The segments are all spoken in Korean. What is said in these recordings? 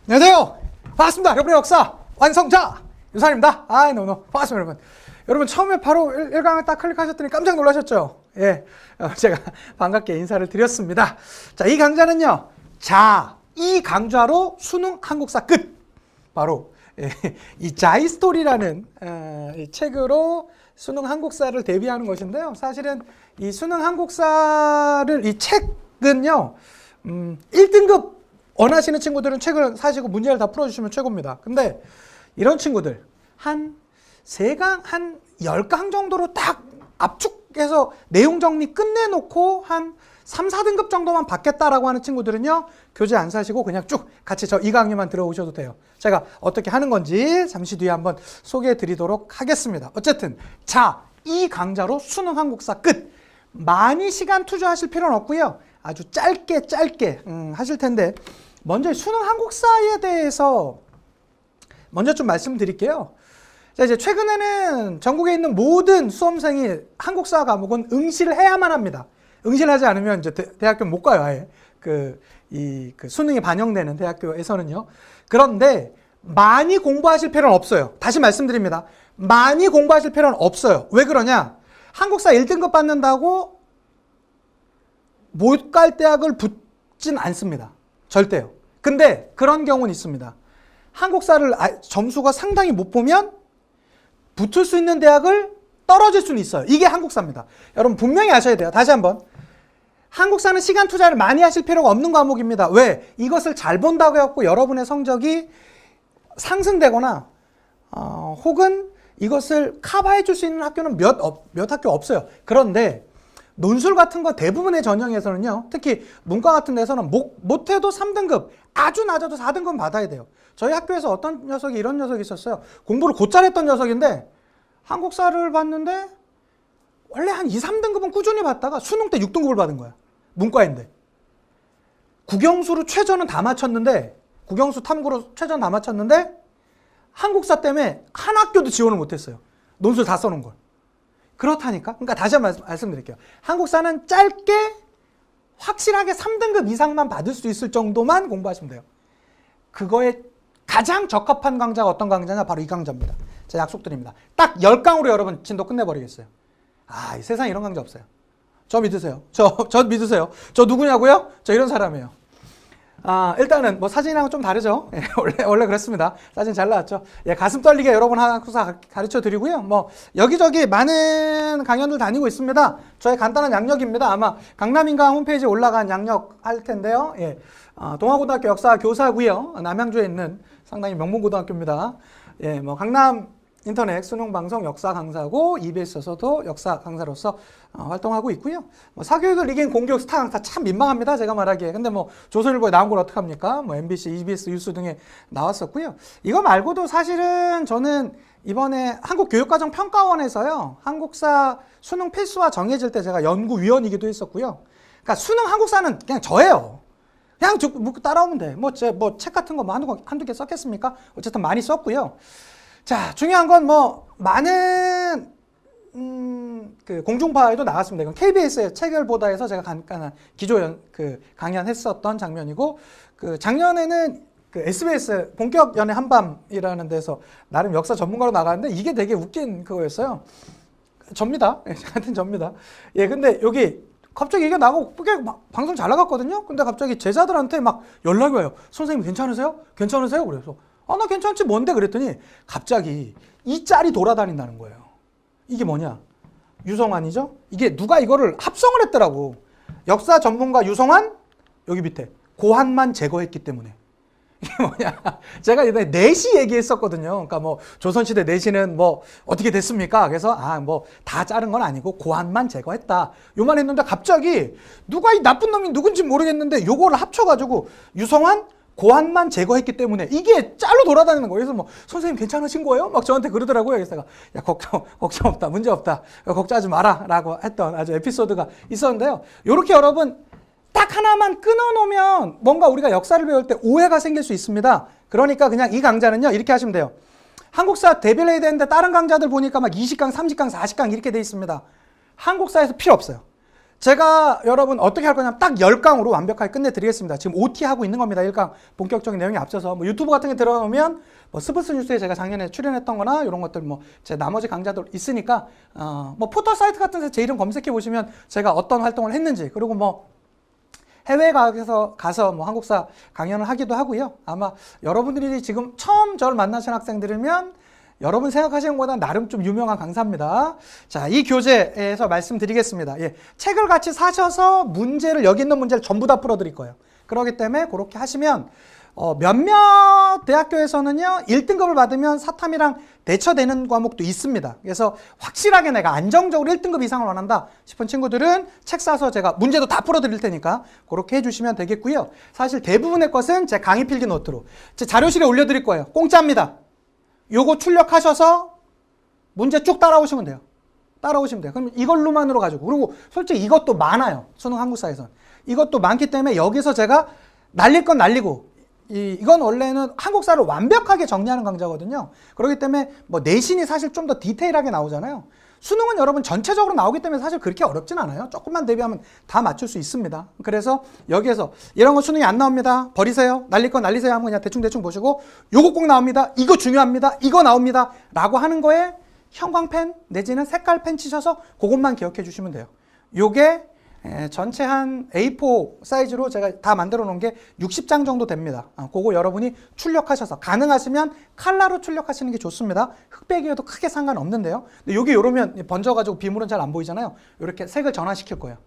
안녕하세요. 반갑습니다. 여러분의 역사 완성자 유산입니다. 너무 반갑습니다, 여러분. 여러분 처음에 바로 1강을 딱 클릭하셨더니 깜짝 놀라셨죠? 예, 제가 반갑게 인사를 드렸습니다. 자, 이 강좌는요, 이 강좌로 수능 한국사 끝. 바로 이 자이스토리라는 이 책으로 수능 한국사를 대비하는 것인데요. 사실은 이 수능 한국사를 이 책은요, 1등급 원하시는 친구들은 책을 사시고 문제를 다 풀어주시면 최고입니다. 근데 이런 친구들 한 3강, 한 10강 정도로 딱 압축해서 내용 정리 끝내놓고 한 3, 4등급 정도만 받겠다라고 하는 친구들은요, 교재 안 사시고 그냥 쭉 같이 저 이 강의만 들어오셔도 돼요. 제가 어떻게 하는 건지 잠시 뒤에 한번 소개해 드리도록 하겠습니다. 어쨌든 이 강좌로 수능 한국사 끝. 많이 시간 투자하실 필요는 없고요. 아주 짧게 하실 텐데, 먼저 수능 한국사에 대해서 먼저 좀 말씀드릴게요. 자, 이제 최근에는 전국에 있는 모든 수험생이 한국사 과목은 응시를 해야만 합니다. 응시를 하지 않으면 이제 대학교 못 가요, 아예. 그 수능이 반영되는 대학교에서는요. 그런데 많이 공부하실 필요는 없어요. 다시 말씀드립니다. 많이 공부하실 필요는 없어요. 왜 그러냐? 한국사 1등급 받는다고 못 갈 대학을 붙진 않습니다. 절대요. 근데 그런 경우는 있습니다. 한국사를 점수가 상당히 못 보면 붙을 수 있는 대학을 떨어질 수는 있어요. 이게 한국사입니다. 여러분 분명히 아셔야 돼요. 다시 한번. 한국사는 시간 투자를 많이 하실 필요가 없는 과목입니다. 왜? 이것을 잘 본다고 해갖고 여러분의 성적이 상승되거나 혹은 이것을 커버해 줄 수 있는 학교는 몇 학교 없어요. 그런데 논술 같은 거 대부분의 전형에서는요, 특히 문과 같은 데서는 못해도 3등급, 아주 낮아도 4등급 받아야 돼요. 저희 학교에서 어떤 녀석이 이런 녀석이 있었어요. 공부를 곧잘 했던 녀석인데 한국사를 봤는데 원래 한 2, 3등급은 꾸준히 받다가 수능 때 6등급을 받은 거야. 문과인데. 국영수로 최저는 다 맞췄는데, 국영수 탐구로 최저는 다 맞췄는데 한국사 때문에 한 학교도 지원을 못했어요. 논술 다 써놓은 걸. 그렇다니까? 그러니까 다시 한번 말씀드릴게요. 한국사는 짧게 확실하게 3등급 이상만 받을 수 있을 정도만 공부하시면 돼요. 그거에 가장 적합한 강좌가 어떤 강좌냐? 바로 이 강좌입니다. 제가 약속드립니다. 딱 10강으로 여러분 진도 끝내버리겠어요. 이 세상에 이런 강좌 없어요. 저 믿으세요. 저 믿으세요. 저 누구냐고요? 저 이런 사람이에요. 일단은 뭐 사진이랑은 좀 다르죠. 예, 원래 그렇습니다. 사진 잘 나왔죠. 예, 가슴 떨리게 여러분 한국사 가르쳐 드리고요. 뭐 여기저기 많은 강연들 다니고 있습니다. 저의 간단한 양력입니다. 아마 강남인강 홈페이지에 올라간 양력 할 텐데요. 예, 동아고등학교 역사 교사고요. 남양주에 있는 상당히 명문고등학교입니다. 예, 뭐 강남 인터넷 수능 방송 역사 강사고 EBS에서도 역사 강사로서 활동하고 있고요. 뭐 사교육을 이긴 공교육 스타 강사 참 민망합니다. 제가 말하기에. 근데 뭐 조선일보에 나온 걸 어떡합니까? 뭐 MBC, EBS 뉴스 등에 나왔었고요. 이거 말고도 사실은 저는 이번에 한국교육과정평가원에서요, 한국사 수능 필수화 정해질 때 제가 연구위원이기도 했었고요. 그러니까 수능 한국사는 그냥 저예요. 그냥 따라오면 돼. 뭐 책 같은 거 뭐 한두 개 썼겠습니까? 어쨌든 많이 썼고요. 자, 중요한 건 뭐 많은 그 공중파에도 나왔습니다. 이건 KBS의 체결보다 해서 제가 간단한 기조 강연했었던 장면이고, 그 작년에는 그 SBS 본격 연애 한밤이라는 데서 나름 역사 전문가로 나갔는데 이게 되게 웃긴 그거였어요. 접니다. 같은 접니다. 예, 근데 여기 갑자기 이게 나고 꽤 방송 잘 나갔거든요. 근데 갑자기 제자들한테 막 연락이 와요. 선생님 괜찮으세요? 괜찮으세요? 그래서 나 괜찮지 뭔데? 그랬더니 갑자기 이 짤이 돌아다닌다는 거예요. 이게 뭐냐? 유성환이죠? 이게 누가 이거를 합성을 했더라고. 역사 전문가 유성환, 여기 밑에 고한만 제거했기 때문에. 이게 뭐냐? 제가 이번에 내시 얘기했었거든요. 그러니까 뭐 조선시대 내시는 뭐 어떻게 됐습니까? 그래서 뭐 다 자른 건 아니고 고한만 제거했다. 요만 했는데 갑자기 누가 이 나쁜 놈이 누군지 모르겠는데 요거를 합쳐가지고 유성환, 고한만 제거했기 때문에 이게 짤로 돌아다니는 거예요. 그래서 뭐 선생님 괜찮으신 거예요? 막 저한테 그러더라고요. 그래서 제가 야 걱정 없다, 문제 없다, 걱정하지 마라라고 했던 아주 에피소드가 있었는데요. 이렇게 여러분 딱 하나만 끊어놓으면 뭔가 우리가 역사를 배울 때 오해가 생길 수 있습니다. 그러니까 그냥 이 강좌는요, 이렇게 하시면 돼요. 한국사 대비를 해야 되는데 다른 강좌들 보니까 막 20강, 30강, 40강 이렇게 돼 있습니다. 한국사에서 필요 없어요. 제가 여러분 어떻게 할 거냐면 딱 10강으로 완벽하게 끝내드리겠습니다. 지금 OT 하고 있는 겁니다. 1강 본격적인 내용이 앞서서 뭐 유튜브 같은 게 들어오면 뭐 스브스 뉴스에 제가 작년에 출연했던 거나 이런 것들 뭐 제 나머지 강좌들 있으니까 뭐 포털 사이트 같은 데서 제 이름 검색해 보시면 제가 어떤 활동을 했는지, 그리고 뭐 해외에 가서 뭐 한국사 강연을 하기도 하고요. 아마 여러분들이 지금 처음 저를 만나신 학생들이면 여러분 생각하시는 것보다 나름 좀 유명한 강사입니다. 자, 이 교재에서 말씀드리겠습니다. 예, 책을 같이 사셔서 문제를, 여기 있는 문제를 전부 다 풀어드릴 거예요. 그렇기 때문에 그렇게 하시면 몇몇 대학교에서는요 1등급을 받으면 사탐이랑 대처되는 과목도 있습니다. 그래서 확실하게 내가 안정적으로 1등급 이상을 원한다 싶은 친구들은 책 사서 제가 문제도 다 풀어드릴 테니까 그렇게 해주시면 되겠고요. 사실 대부분의 것은 제 강의 필기 노트로 제 자료실에 올려드릴 거예요. 공짜입니다. 요거 출력하셔서 문제 쭉 따라오시면 돼요. 그럼 이걸로만으로 가지고, 그리고 솔직히 이것도 많아요. 수능 한국사에선 이것도 많기 때문에 여기서 제가 날릴 건 날리고, 이건 원래는 한국사를 완벽하게 정리하는 강좌거든요. 그렇기 때문에 뭐 내신이 사실 좀 더 디테일하게 나오잖아요. 수능은 여러분 전체적으로 나오기 때문에 사실 그렇게 어렵진 않아요. 조금만 대비하면 다 맞출 수 있습니다. 그래서 여기에서 이런 거 수능이 안 나옵니다. 버리세요. 날릴 건 날리세요 하면 그냥 대충 보시고, 요거 꼭 나옵니다. 이거 중요합니다. 이거 나옵니다. 라고 하는 거에 형광펜 내지는 색깔펜 치셔서 그것만 기억해 주시면 돼요. 요게 전체 한 A4 사이즈로 제가 다 만들어 놓은 게 60장 정도 됩니다. 그거 여러분이 출력하셔서, 가능하시면 칼라로 출력하시는 게 좋습니다. 흑백이어도 크게 상관없는데요. 근데 여기 이러면 번져가지고 비물은 잘 안 보이잖아요. 이렇게 색을 전환시킬 거예요.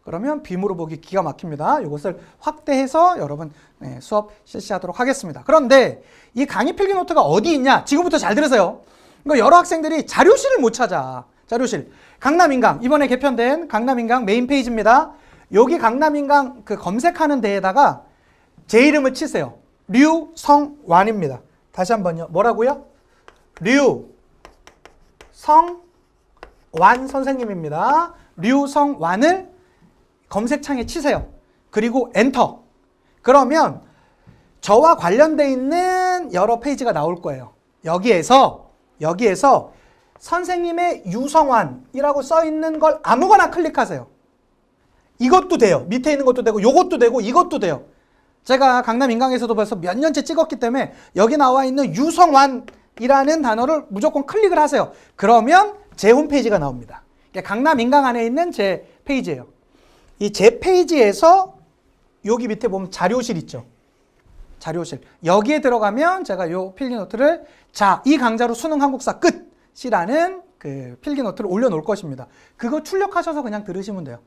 그러면 비물로 보기 기가 막힙니다. 이것을 확대해서 여러분 수업 실시하도록 하겠습니다. 그런데 이 강의 필기 노트가 어디 있냐? 지금부터 잘 들으세요. 그러니까 여러 학생들이 자료실을 못 찾아. 자료실. 강남인강, 이번에 개편된 강남인강 메인 페이지입니다. 여기 강남인강 그 검색하는 데에다가 제 이름을 치세요. 류성완입니다. 다시 한번요. 뭐라고요? 류성완 선생님입니다. 류성완을 검색창에 치세요. 그리고 엔터. 그러면 저와 관련돼 있는 여러 페이지가 나올 거예요. 여기에서 선생님의 유성완이라고 써 있는 걸 아무거나 클릭하세요. 이것도 돼요. 밑에 있는 것도 되고, 요것도 되고, 이것도 돼요. 제가 강남 인강에서도 벌써 몇 년째 찍었기 때문에 여기 나와 있는 유성완이라는 단어를 무조건 클릭을 하세요. 그러면 제 홈페이지가 나옵니다. 강남 인강 안에 있는 제 페이지예요. 이 제 페이지에서 여기 밑에 보면 자료실 있죠. 자료실. 여기에 들어가면 제가 요 필기 노트를, 자, 이 강좌로 수능 한국사 끝이라는 그 필기 노트를 올려놓을 것입니다. 그거 출력하셔서 그냥 들으시면 돼요.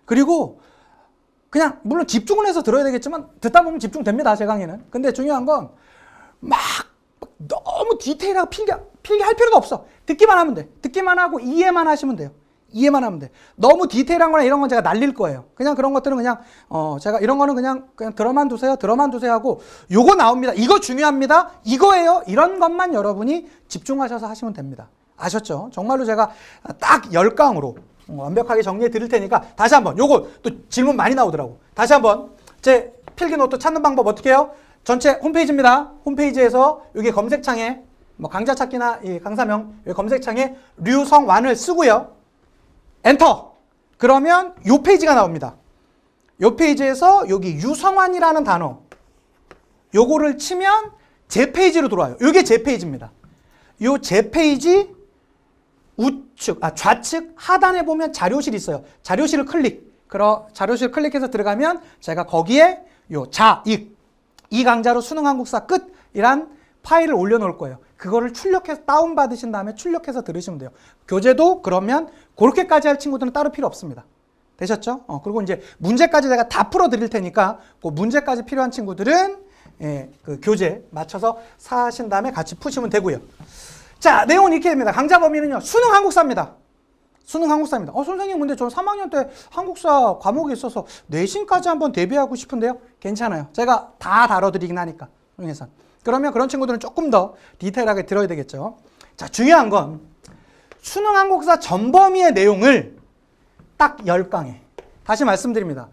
그리고 그냥 물론 집중을 해서 들어야 되겠지만 듣다 보면 집중됩니다, 제 강의는. 근데 중요한 건 막 너무 디테일하게 필기할 필요도 없어. 듣기만 하면 돼. 듣기만 하고 이해만 하시면 돼요. 이해만 하면 돼. 너무 디테일한 거나 이런 건 제가 날릴 거예요. 그냥 그런 것들은 그냥 제가 이런 거는 그냥 들어만 두세요 하고, 요거 나옵니다. 이거 중요합니다. 이거예요. 이런 것만 여러분이 집중하셔서 하시면 됩니다. 아셨죠? 정말로 제가 딱 10강으로 완벽하게 정리해 드릴 테니까 다시 한번, 요거 또 질문 많이 나오더라고. 다시 한번 제 필기 노트 찾는 방법 어떻게 해요? 전체 홈페이지입니다. 홈페이지에서 여기 검색창에 뭐 강좌 찾기나 이 강사명 여기 검색창에 류성완을 쓰고요. 엔터! 그러면 요 페이지가 나옵니다. 요 페이지에서 여기 유성완이라는 단어, 요거를 치면 제 페이지로 들어와요. 요게 제 페이지입니다. 요 제 페이지 좌측 하단에 보면 자료실이 있어요. 자료실을 자료실 클릭해서 들어가면 제가 거기에 요 이 강좌로 수능 한국사 끝이란 파일을 올려놓을 거예요. 그거를 출력해서 다운받으신 다음에 출력해서 들으시면 돼요. 교재도 그러면 그렇게까지 할 친구들은 따로 필요 없습니다. 되셨죠? 그리고 이제 문제까지 제가 다 풀어드릴 테니까 그 문제까지 필요한 친구들은 그 교재 맞춰서 사신 다음에 같이 푸시면 되고요. 자, 내용은 이렇게 됩니다. 강좌 범위는요, 수능 한국사입니다. 수능 한국사입니다. 선생님, 근데 저 3학년 때 한국사 과목이 있어서 내신까지 한번 대비하고 싶은데요. 괜찮아요. 제가 다 다뤄드리긴 하니까. 수능에선. 그러면 그런 친구들은 조금 더 디테일하게 들어야 되겠죠. 자, 중요한 건 수능 한국사 전범위의 내용을 딱 10강에, 다시 말씀드립니다.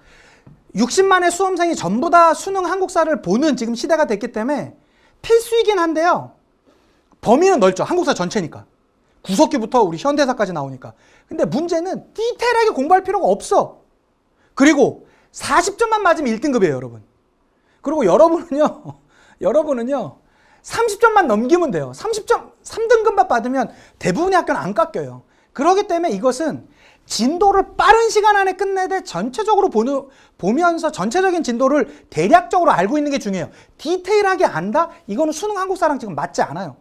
60만의 수험생이 전부 다 수능 한국사를 보는 지금 시대가 됐기 때문에 필수이긴 한데요. 범위는 넓죠. 한국사 전체니까. 구석기부터 우리 현대사까지 나오니까. 근데 문제는 디테일하게 공부할 필요가 없어. 그리고 40점만 맞으면 1등급이에요, 여러분. 그리고 여러분은요, 30점만 넘기면 돼요. 30점, 3등급만 받으면 대부분의 학교는 안 깎여요. 그렇기 때문에 이것은 진도를 빠른 시간 안에 끝내되 전체적으로 보면서 전체적인 진도를 대략적으로 알고 있는 게 중요해요. 디테일하게 안다? 이거는 수능 한국사랑 지금 맞지 않아요.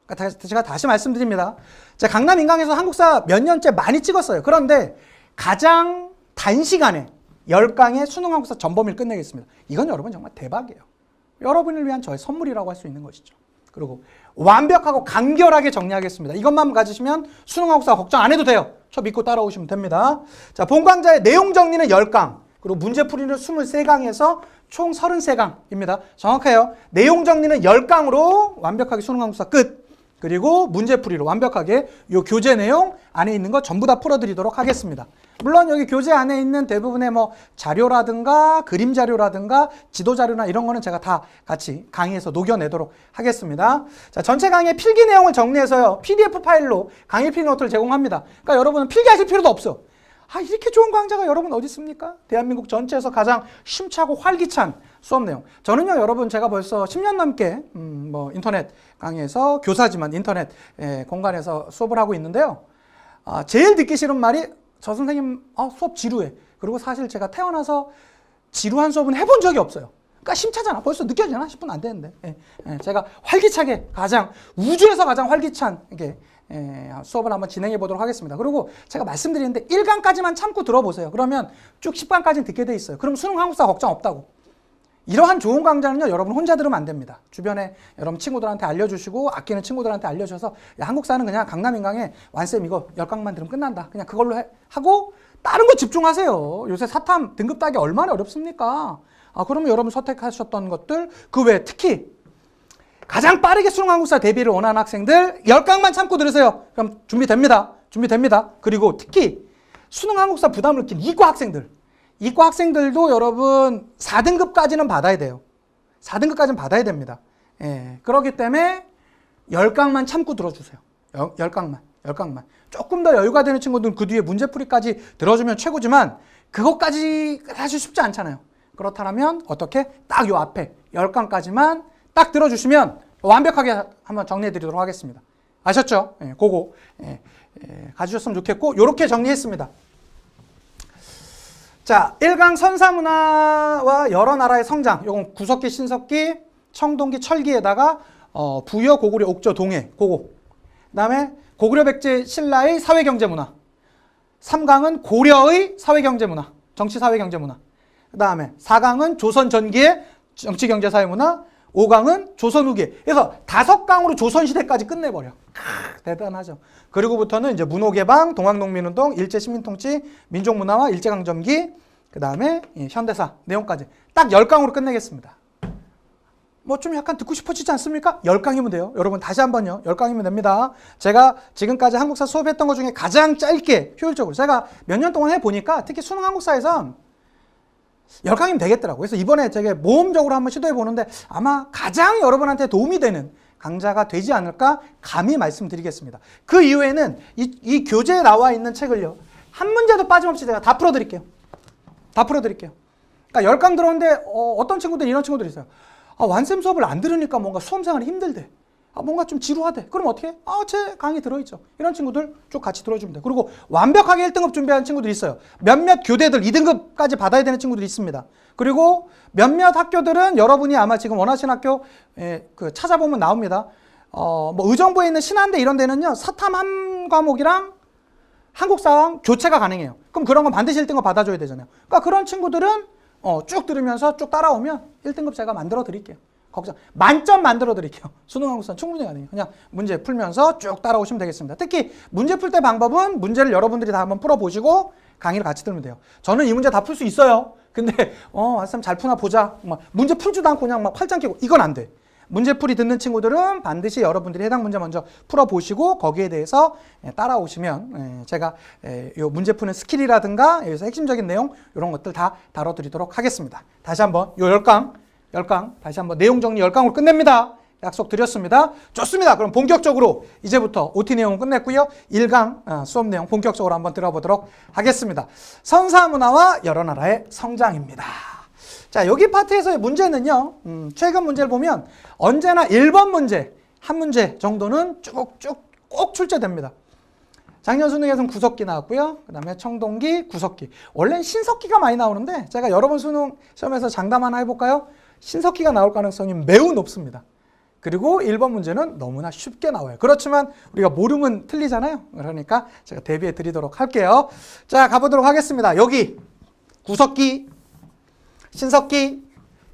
그러니까 제가 다시 말씀드립니다. 제가 강남 인강에서 한국사 몇 년째 많이 찍었어요. 그런데 가장 단시간에 10강의 수능 한국사 전범위를 끝내겠습니다. 이건 여러분 정말 대박이에요. 여러분을 위한 저의 선물이라고 할 수 있는 것이죠. 그리고 완벽하고 간결하게 정리하겠습니다. 이것만 가지시면 수능 한국사 걱정 안 해도 돼요. 저 믿고 따라오시면 됩니다. 자, 본 강좌의 내용 정리는 10강, 그리고 문제풀이는 23강에서 총 33강입니다. 정확해요. 내용 정리는 10강으로 완벽하게 수능 한국사 끝. 그리고 문제풀이로 완벽하게 이 교재 내용 안에 있는 거 전부 다 풀어드리도록 하겠습니다. 물론 여기 교재 안에 있는 대부분의 뭐 자료라든가 그림 자료라든가 지도 자료나 이런 거는 제가 다 같이 강의에서 녹여내도록 하겠습니다. 자, 전체 강의 필기 내용을 정리해서요, PDF 파일로 강의 필기 노트를 제공합니다. 그러니까 여러분은 필기하실 필요도 없어. 아, 이렇게 좋은 강좌가 여러분 어디 있습니까? 대한민국 전체에서 가장 심차고 활기찬 수업 내용. 저는요, 여러분, 제가 벌써 10년 넘게 인터넷 강의에서 교사지만 인터넷 공간에서 수업을 하고 있는데요. 제일 듣기 싫은 말이 저 선생님 수업 지루해. 그리고 사실 제가 태어나서 지루한 수업은 해본 적이 없어요. 그러니까 심차잖아. 벌써 느껴지나? 10분 안 되는데. 제가 활기차게 우주에서 가장 활기찬 수업을 한번 진행해 보도록 하겠습니다. 그리고 제가 말씀드리는데 1강까지만 참고 들어보세요. 그러면 쭉 10강까지는 듣게 돼 있어요. 그럼 수능 한국사 걱정 없다고. 이러한 좋은 강좌는요, 여러분 혼자 들으면 안 됩니다. 주변에 여러분 친구들한테 알려주시고 아끼는 친구들한테 알려주셔서 야, 한국사는 그냥 강남 인강에 완쌤 이거 10강만 들으면 끝난다. 그냥 그걸로 하고 다른 거 집중하세요. 요새 사탐 등급 따기 얼마나 어렵습니까? 그러면 여러분 선택하셨던 것들 그 외에 특히 가장 빠르게 수능 한국사 대비를 원하는 학생들 10강만 참고 들으세요. 그럼 준비됩니다. 그리고 특히 수능 한국사 부담을 느낀 이과 학생들도 여러분 4등급까지는 받아야 돼요. 4등급까지는 받아야 됩니다. 그렇기 때문에 10강만 참고 들어주세요. 10강만. 조금 더 여유가 되는 친구들은 그 뒤에 문제풀이까지 들어주면 최고지만 그것까지 사실 쉽지 않잖아요. 그렇다면 어떻게? 딱 요 앞에 10강까지만 딱 들어주시면 완벽하게 한번 정리해 드리도록 하겠습니다. 아셨죠? 그거 가주셨으면 좋겠고 이렇게 정리했습니다. 자, 1강 선사문화와 여러 나라의 성장, 요건 구석기, 신석기, 청동기, 철기에다가 부여, 고구려, 옥저, 동해, 그거. 그 다음에 고구려, 백제, 신라의 사회경제문화. 3강은 고려의 사회경제문화, 정치사회경제문화. 그 다음에 4강은 조선 전기의 정치경제사회문화. 5강은 조선 후기. 그래서 5강으로 조선시대까지 끝내버려. 대단하죠. 그리고부터는 이제 문호개방, 동학농민운동, 일제시민통치, 민족문화와 일제강점기, 그 다음에 현대사 내용까지 딱 10강으로 끝내겠습니다. 뭐 좀 약간 듣고 싶어지지 않습니까? 10강이면 돼요. 여러분 다시 한번요. 10강이면 됩니다. 제가 지금까지 한국사 수업했던 것 중에 가장 짧게 효율적으로 제가 몇 년 동안 해보니까 특히 수능 한국사에선 10강이면 되겠더라고요. 그래서 이번에 제가 모험적으로 한번 시도해 보는데 아마 가장 여러분한테 도움이 되는 강좌가 되지 않을까 감히 말씀드리겠습니다. 그 이후에는 이 교재에 나와 있는 책을요, 한 문제도 빠짐없이 제가 다 풀어드릴게요. 그러니까 10강 들었는데 어떤 친구들 이런 친구들이 있어요. 완쌤 수업을 안 들으니까 뭔가 수험생활이 힘들대. 뭔가 좀 지루하대. 그럼 어떻게 해? 제 강의 들어있죠. 이런 친구들 쭉 같이 들어주면 돼. 그리고 완벽하게 1등급 준비하는 친구들이 있어요. 몇몇 교대들 2등급까지 받아야 되는 친구들이 있습니다. 그리고 몇몇 학교들은 여러분이 아마 지금 원하시는 학교 찾아보면 나옵니다. 뭐 의정부에 있는 신한대 이런 데는요, 사탐 한 과목이랑 한국사랑 교체가 가능해요. 그럼 그런 건 반드시 1등급 받아줘야 되잖아요. 그러니까 그런 친구들은 쭉 들으면서 쭉 따라오면 1등급 제가 만들어 드릴게요. 걱정, 만점 만들어 드릴게요. 수능 한국사는 충분히 가능해요. 그냥 문제 풀면서 쭉 따라오시면 되겠습니다. 특히 문제 풀 때 방법은 문제를 여러분들이 다 한번 풀어보시고 강의를 같이 들으면 돼요. 저는 이 문제 다 풀 수 있어요. 근데 쌤 잘 푸나 보자. 문제 풀지도 않고 그냥 막 팔짱 끼고 이건 안 돼. 문제풀이 듣는 친구들은 반드시 여러분들이 해당 문제 먼저 풀어보시고 거기에 대해서 따라오시면 제가 이 문제 푸는 스킬이라든가 여기서 핵심적인 내용 이런 것들 다 다뤄드리도록 하겠습니다. 다시 한번 이 10강 다시 한번 내용 정리 10강으로 끝냅니다. 약속드렸습니다. 좋습니다. 그럼 본격적으로 이제부터 OT 내용은 끝냈고요. 1강 수업 내용 본격적으로 한번 들어보도록 하겠습니다. 선사문화와 여러 나라의 성장입니다. 자, 여기 파트에서의 문제는요. 최근 문제를 보면 언제나 1번 문제, 한 문제 정도는 쭉쭉 꼭 출제됩니다. 작년 수능에서는 구석기 나왔고요. 그 다음에 청동기, 구석기. 원래는 신석기가 많이 나오는데 제가 여러분 수능 시험에서 장담 하나 해볼까요? 신석기가 나올 가능성이 매우 높습니다. 그리고 1번 문제는 너무나 쉽게 나와요. 그렇지만 우리가 모르면 틀리잖아요. 그러니까 제가 대비해 드리도록 할게요. 자, 가보도록 하겠습니다. 여기 구석기, 신석기,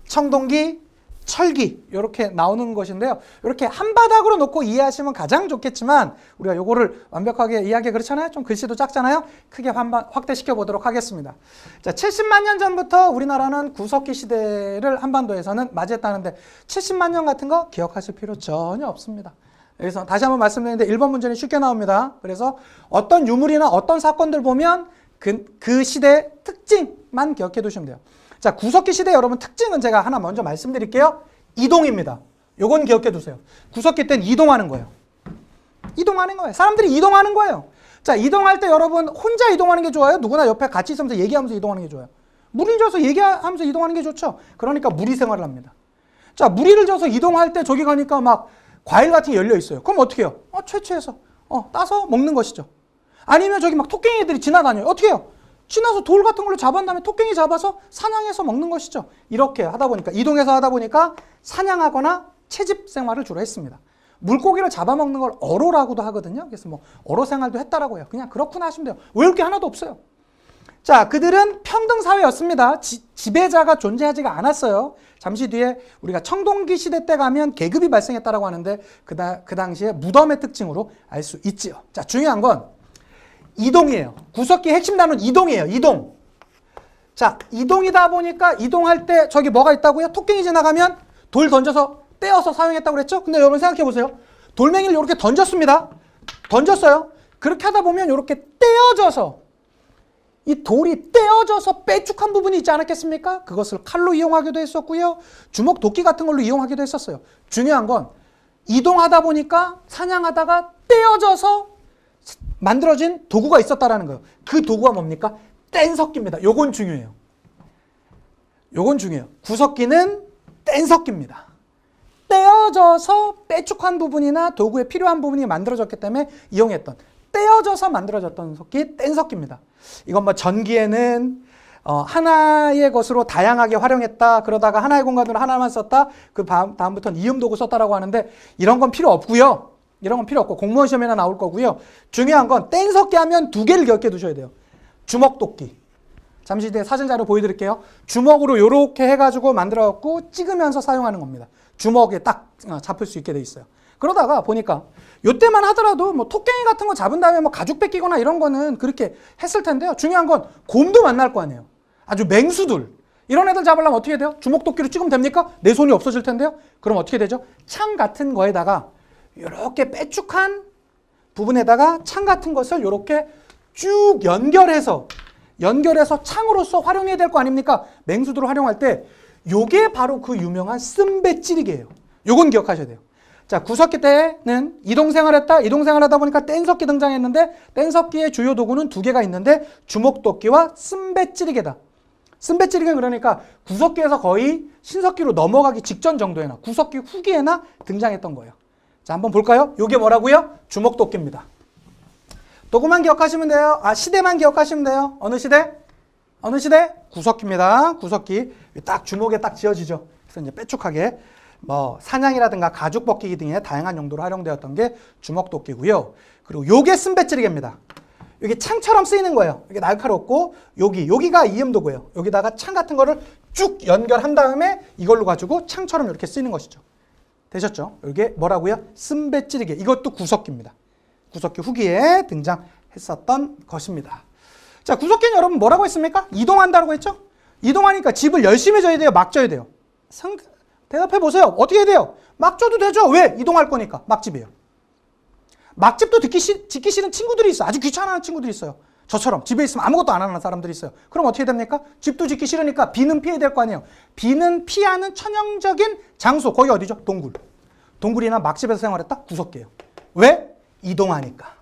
청동기, 철기 이렇게 나오는 것인데요. 이렇게 한 바닥으로 놓고 이해하시면 가장 좋겠지만 우리가 요거를 완벽하게 이해하기 그렇잖아요. 좀 글씨도 작잖아요. 크게 확대시켜 보도록 하겠습니다. 자, 70만 년 전부터 우리나라는 구석기 시대를 한반도에서는 맞이했다는데 70만 년 같은 거 기억하실 필요 전혀 없습니다. 그래서 다시 한번 말씀드리는데 1번 문제는 쉽게 나옵니다. 그래서 어떤 유물이나 어떤 사건들 보면 그 시대의 특징만 기억해 두시면 돼요. 자, 구석기 시대 여러분 특징은 제가 하나 먼저 말씀드릴게요. 이동입니다. 요건 기억해 두세요. 구석기 때는 이동하는 거예요. 이동하는 거예요. 사람들이 이동하는 거예요. 자, 이동할 때 여러분 혼자 이동하는 게 좋아요? 누구나 옆에 같이 있으면서 얘기하면서 이동하는 게 좋아요? 무리를 져서 얘기하면서 이동하는 게 좋죠. 그러니까 무리 생활을 합니다. 자, 무리를 져서 이동할 때 저기 가니까 막 과일 같은 게 열려 있어요. 그럼 어떻게 해요? 채취해서 따서 먹는 것이죠. 아니면 저기 막 토깽이들이 지나다녀요. 어떻게 해요? 지나서 돌 같은 걸로 잡은 다음에 토깽이 잡아서 사냥해서 먹는 것이죠. 이렇게 하다 보니까 이동해서 하다 보니까 사냥하거나 채집 생활을 주로 했습니다. 물고기를 잡아먹는 걸 어로라고도 하거든요. 그래서 뭐 어로 생활도 했다라고 해요. 그냥 그렇구나 하시면 돼요. 외울 게 하나도 없어요. 자, 그들은 평등 사회였습니다. 지배자가 존재하지가 않았어요. 잠시 뒤에 우리가 청동기 시대 때 가면 계급이 발생했다라고 하는데 그 당시에 무덤의 특징으로 알 수 있지요. 자, 중요한 건 이동이에요. 구석기 핵심 단어는 이동이에요. 이동. 자, 이동이다 보니까 이동할 때 저기 뭐가 있다고요? 토깽이 지나가면 돌 던져서 떼어서 사용했다고 그랬죠? 근데 여러분 생각해 보세요. 돌멩이를 이렇게 던졌습니다. 던졌어요. 그렇게 하다 보면 이렇게 떼어져서 이 돌이 떼어져서 빼쭉한 부분이 있지 않았겠습니까? 그것을 칼로 이용하기도 했었고요. 주먹 도끼 같은 걸로 이용하기도 했었어요. 중요한 건 이동하다 보니까 사냥하다가 떼어져서 만들어진 도구가 있었다라는 거예요. 그 도구가 뭡니까? 뗀석기입니다. 요건 중요해요. 요건 중요해요. 구석기는 뗀석기입니다. 떼어져서 빼쭉한 부분이나 도구에 필요한 부분이 만들어졌기 때문에 이용했던 떼어져서 만들어졌던 석기 뗀석기입니다. 이건 뭐 전기에는 하나의 것으로 다양하게 활용했다. 그러다가 하나의 공간으로 하나만 썼다. 그 다음부터는 이음 도구 썼다라고 하는데 이런 건 필요 없고요. 이런 건 필요 없고 공무원 시험에나 나올 거고요. 중요한 건 뗀석기 하면 두 개를 기억해 두셔야 돼요. 주먹도끼. 잠시 뒤에 사진 자료 보여드릴게요. 주먹으로 이렇게 해가지고 만들어갖고 찍으면서 사용하는 겁니다. 주먹에 딱 잡힐 수 있게 돼 있어요. 그러다가 보니까 이때만 하더라도 뭐 토깽이 같은 거 잡은 다음에 뭐 가죽 뺏기거나 이런 거는 그렇게 했을 텐데요. 중요한 건 곰도 만날 거 아니에요. 아주 맹수들. 이런 애들 잡으려면 어떻게 해야 돼요? 주먹도끼로 찍으면 됩니까? 내 손이 없어질 텐데요. 그럼 어떻게 되죠? 창 같은 거에다가 이렇게 빼쭉한 부분에다가 창 같은 것을 이렇게 쭉 연결해서 창으로서 활용해야 될 거 아닙니까? 맹수들을 활용할 때 요게 바로 그 유명한 쓴배찌르기예요. 요건 기억하셔야 돼요. 자, 구석기 때는 이동생활했다. 이동생활하다 보니까 뗀석기 등장했는데 뗀석기의 주요 도구는 두 개가 있는데 주먹도끼와 쓴배찌르기다. 쓴배찌르기는 그러니까 구석기에서 거의 신석기로 넘어가기 직전 정도에나 구석기 후기에나 등장했던 거예요. 자, 한번 볼까요? 요게 뭐라고요? 주먹도끼입니다. 도구만 기억하시면 돼요. 시대만 기억하시면 돼요. 어느 시대? 어느 시대? 구석기입니다. 구석기. 딱 주먹에 딱 지어지죠. 그래서 이제 빼쭉하게 뭐 사냥이라든가 가죽 벗기기 등의 다양한 용도로 활용되었던 게 주먹도끼고요. 그리고 요게 쓴배찌르기입니다. 이게 창처럼 쓰이는 거예요. 이게 날카롭고 여기가 이음도구예요. 여기다가 창 같은 거를 쭉 연결한 다음에 이걸로 가지고 창처럼 이렇게 쓰이는 것이죠. 되셨죠? 이게 뭐라고요? 쓴배찌르기. 이것도 구석기입니다. 구석기 후기에 등장했었던 것입니다. 자, 구석기는 여러분 뭐라고 했습니까? 이동한다고 했죠? 이동하니까 집을 열심히 져야 돼요? 막 져야 돼요? 대답해 보세요. 어떻게 해야 돼요? 막 져도 되죠? 왜? 이동할 거니까. 막집이에요. 막집도 짓기 싫은 친구들이 있어요. 아주 귀찮아하는 친구들이 있어요. 저처럼 집에 있으면 아무것도 안 하는 사람들이 있어요. 그럼 어떻게 됩니까? 집도 짓기 싫으니까 비는 피해야 될 거 아니에요. 비는 피하는 천연적인 장소. 거기 어디죠? 동굴. 동굴이나 막집에서 생활했다? 구석기예요. 왜? 이동하니까.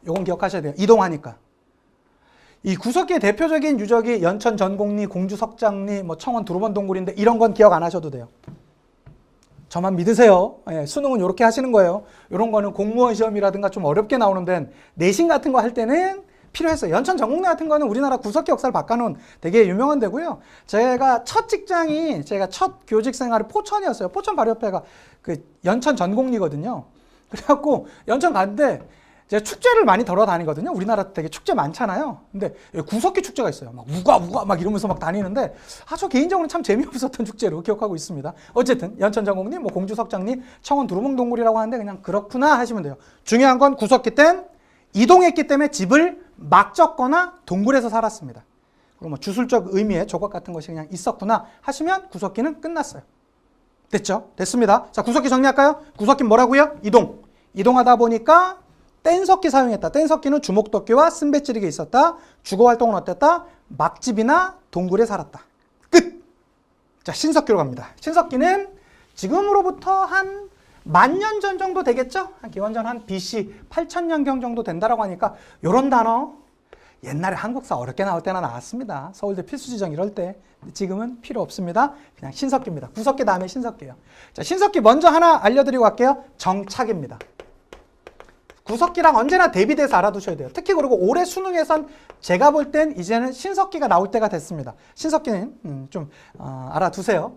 요건 기억하셔야 돼요. 이동하니까. 이 구석기의 대표적인 유적이 연천 전곡리, 공주 석장리, 뭐 청원 두루번 동굴인데 이런 건 기억 안 하셔도 돼요. 저만 믿으세요. 예, 수능은 이렇게 하시는 거예요. 이런 거는 공무원 시험이라든가 좀 어렵게 나오는 데는 내신 같은 거 할 때는 필요했어요. 연천 전곡리 같은 거는 우리나라 구석기 역사를 바꿔놓은 되게 유명한 데고요. 제가 첫 교직 생활이 포천이었어요. 포천 바로 옆에가 그 연천 전곡리거든요. 그래갖고 연천 갔는데 제가 축제를 많이 돌아다니거든요. 우리나라 되게 축제 많잖아요. 근데 구석기 축제가 있어요. 막 우가 막 이러면서 막 다니는데 저 개인적으로는 참 재미없었던 축제로 기억하고 있습니다. 어쨌든 연천 전곡리, 뭐 공주 석장리, 청원 두루뭉 동굴이라고 하는데 그냥 그렇구나 하시면 돼요. 중요한 건 구석기 땐 이동했기 때문에 집을 막 졌거나 동굴에서 살았습니다. 그리고 뭐 주술적 의미의 조각 같은 것이 그냥 있었구나 하시면 구석기는 끝났어요. 됐죠? 됐습니다. 자, 구석기 정리할까요? 구석기 뭐라고요? 이동. 이동하다 보니까 뗀석기 사용했다. 뗀석기는 주목도끼와 쓴배찌르기 있었다. 주거활동은 어땠다? 막집이나 동굴에 살았다. 끝! 자, 신석기로 갑니다. 신석기는 지금으로부터 한 10,000년 전 정도 되겠죠? 기원전 한 BC 8,000년경 정도 된다라고 하니까 이런 단어 옛날에 한국사 어렵게 나올 때나 나왔습니다. 서울대 필수지정 이럴 때. 지금은 필요 없습니다. 그냥 신석기입니다. 구석기 다음에 신석기예요. 자, 신석기 먼저 하나 알려드리고 갈게요. 정착입니다. 구석기랑 언제나 대비돼서 알아두셔야 돼요. 특히 그리고 올해 수능에선 제가 볼 땐 이제는 신석기가 나올 때가 됐습니다. 신석기는 좀 알아두세요.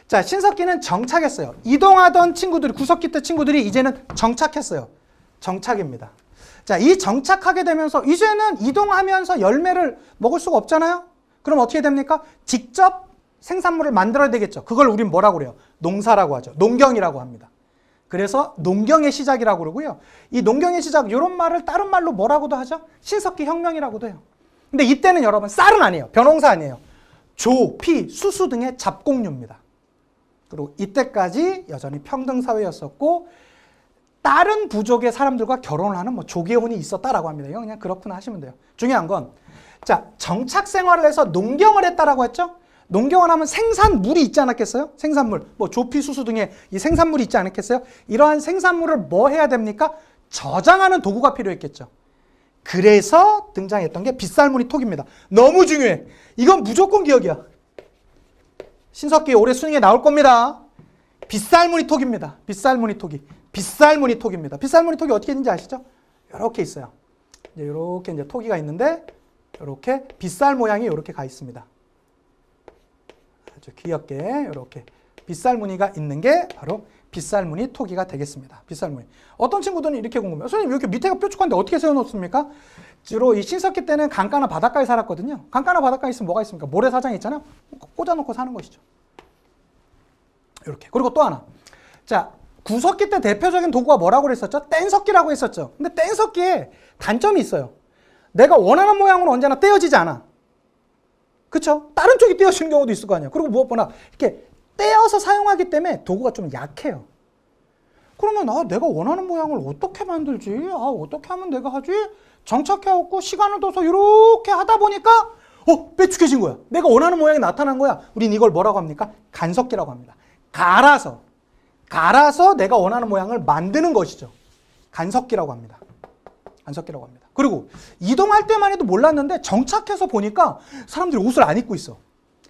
자, 신석기는 정착했어요. 이동하던 친구들이, 구석기 때 친구들이 이제는 정착했어요. 정착입니다. 자, 이 정착하게 되면서 이제는 이동하면서 열매를 먹을 수가 없잖아요? 그럼 어떻게 됩니까? 직접 생산물을 만들어야 되겠죠. 그걸 우린 뭐라고 그래요? 농사라고 하죠. 농경이라고 합니다. 그래서 농경의 시작이라고 그러고요. 이 농경의 시작, 이런 말을 다른 말로 뭐라고도 하죠? 신석기 혁명이라고도 해요. 근데 이때는 여러분 쌀은 아니에요. 벼농사 아니에요. 조, 피, 수수 등의 잡곡류입니다. 그리고 이때까지 여전히 평등사회였었고 다른 부족의 사람들과 결혼을 하는 뭐 조계혼이 있었다라고 합니다. 이건 그냥 그렇구나 하시면 돼요. 중요한 건 자, 정착 생활을 해서 농경을 했다라고 했죠? 농경을 하면 생산물이 있지 않았겠어요? 생산물, 뭐 조피, 수수 등의 이 생산물이 있지 않았겠어요? 이러한 생산물을 뭐 해야 됩니까? 저장하는 도구가 필요했겠죠. 그래서 등장했던 게 빗살무늬 톡입니다. 너무 중요해. 이건 무조건 기억이야. 신석기 올해 수능에 나올 겁니다. 빗살무늬 톡입니다. 빗살무늬 톡이. 빗살무늬 톡입니다. 빗살무늬 톡이 어떻게 있는지 아시죠? 이렇게 있어요. 이렇게 이제 토기가 있는데 이렇게 빗살 모양이 이렇게 가 있습니다. 아주 귀엽게 이렇게 빗살무늬가 있는 게 바로 빗살무늬 토기가 되겠습니다. 빗살무늬. 어떤 친구들은 이렇게 궁금해요. 선생님 이렇게 밑에가 뾰족한데 어떻게 세워놓습니까? 주로 이 신석기 때는 강가나 바닷가에 살았거든요. 강가나 바닷가에 있으면 뭐가 있습니까? 모래사장이 있잖아요. 꽂아놓고 사는 것이죠. 이렇게. 그리고 또 하나. 자, 구석기 때 대표적인 도구가 뭐라고 그랬었죠? 뗀석기라고 했었죠. 근데 뗀석기에 단점이 있어요. 내가 원하는 모양으로 언제나 떼어지지 않아. 그쵸? 다른 쪽이 떼어지는 경우도 있을 거 아니에요. 그리고 무엇보다 이렇게 떼어서 사용하기 때문에 도구가 좀 약해요. 그러면 내가 원하는 모양을 어떻게 만들지? 어떻게 하면 내가 하지? 정착해갖고 시간을 둬서 이렇게 하다 보니까 빼죽해진 거야. 내가 원하는 모양이 나타난 거야. 우린 이걸 뭐라고 합니까? 간석기라고 합니다. 갈아서 내가 원하는 모양을 만드는 것이죠. 간석기라고 합니다. 간석기라고 합니다. 그리고 이동할 때만 해도 몰랐는데 정착해서 보니까 사람들이 옷을 안 입고 있어.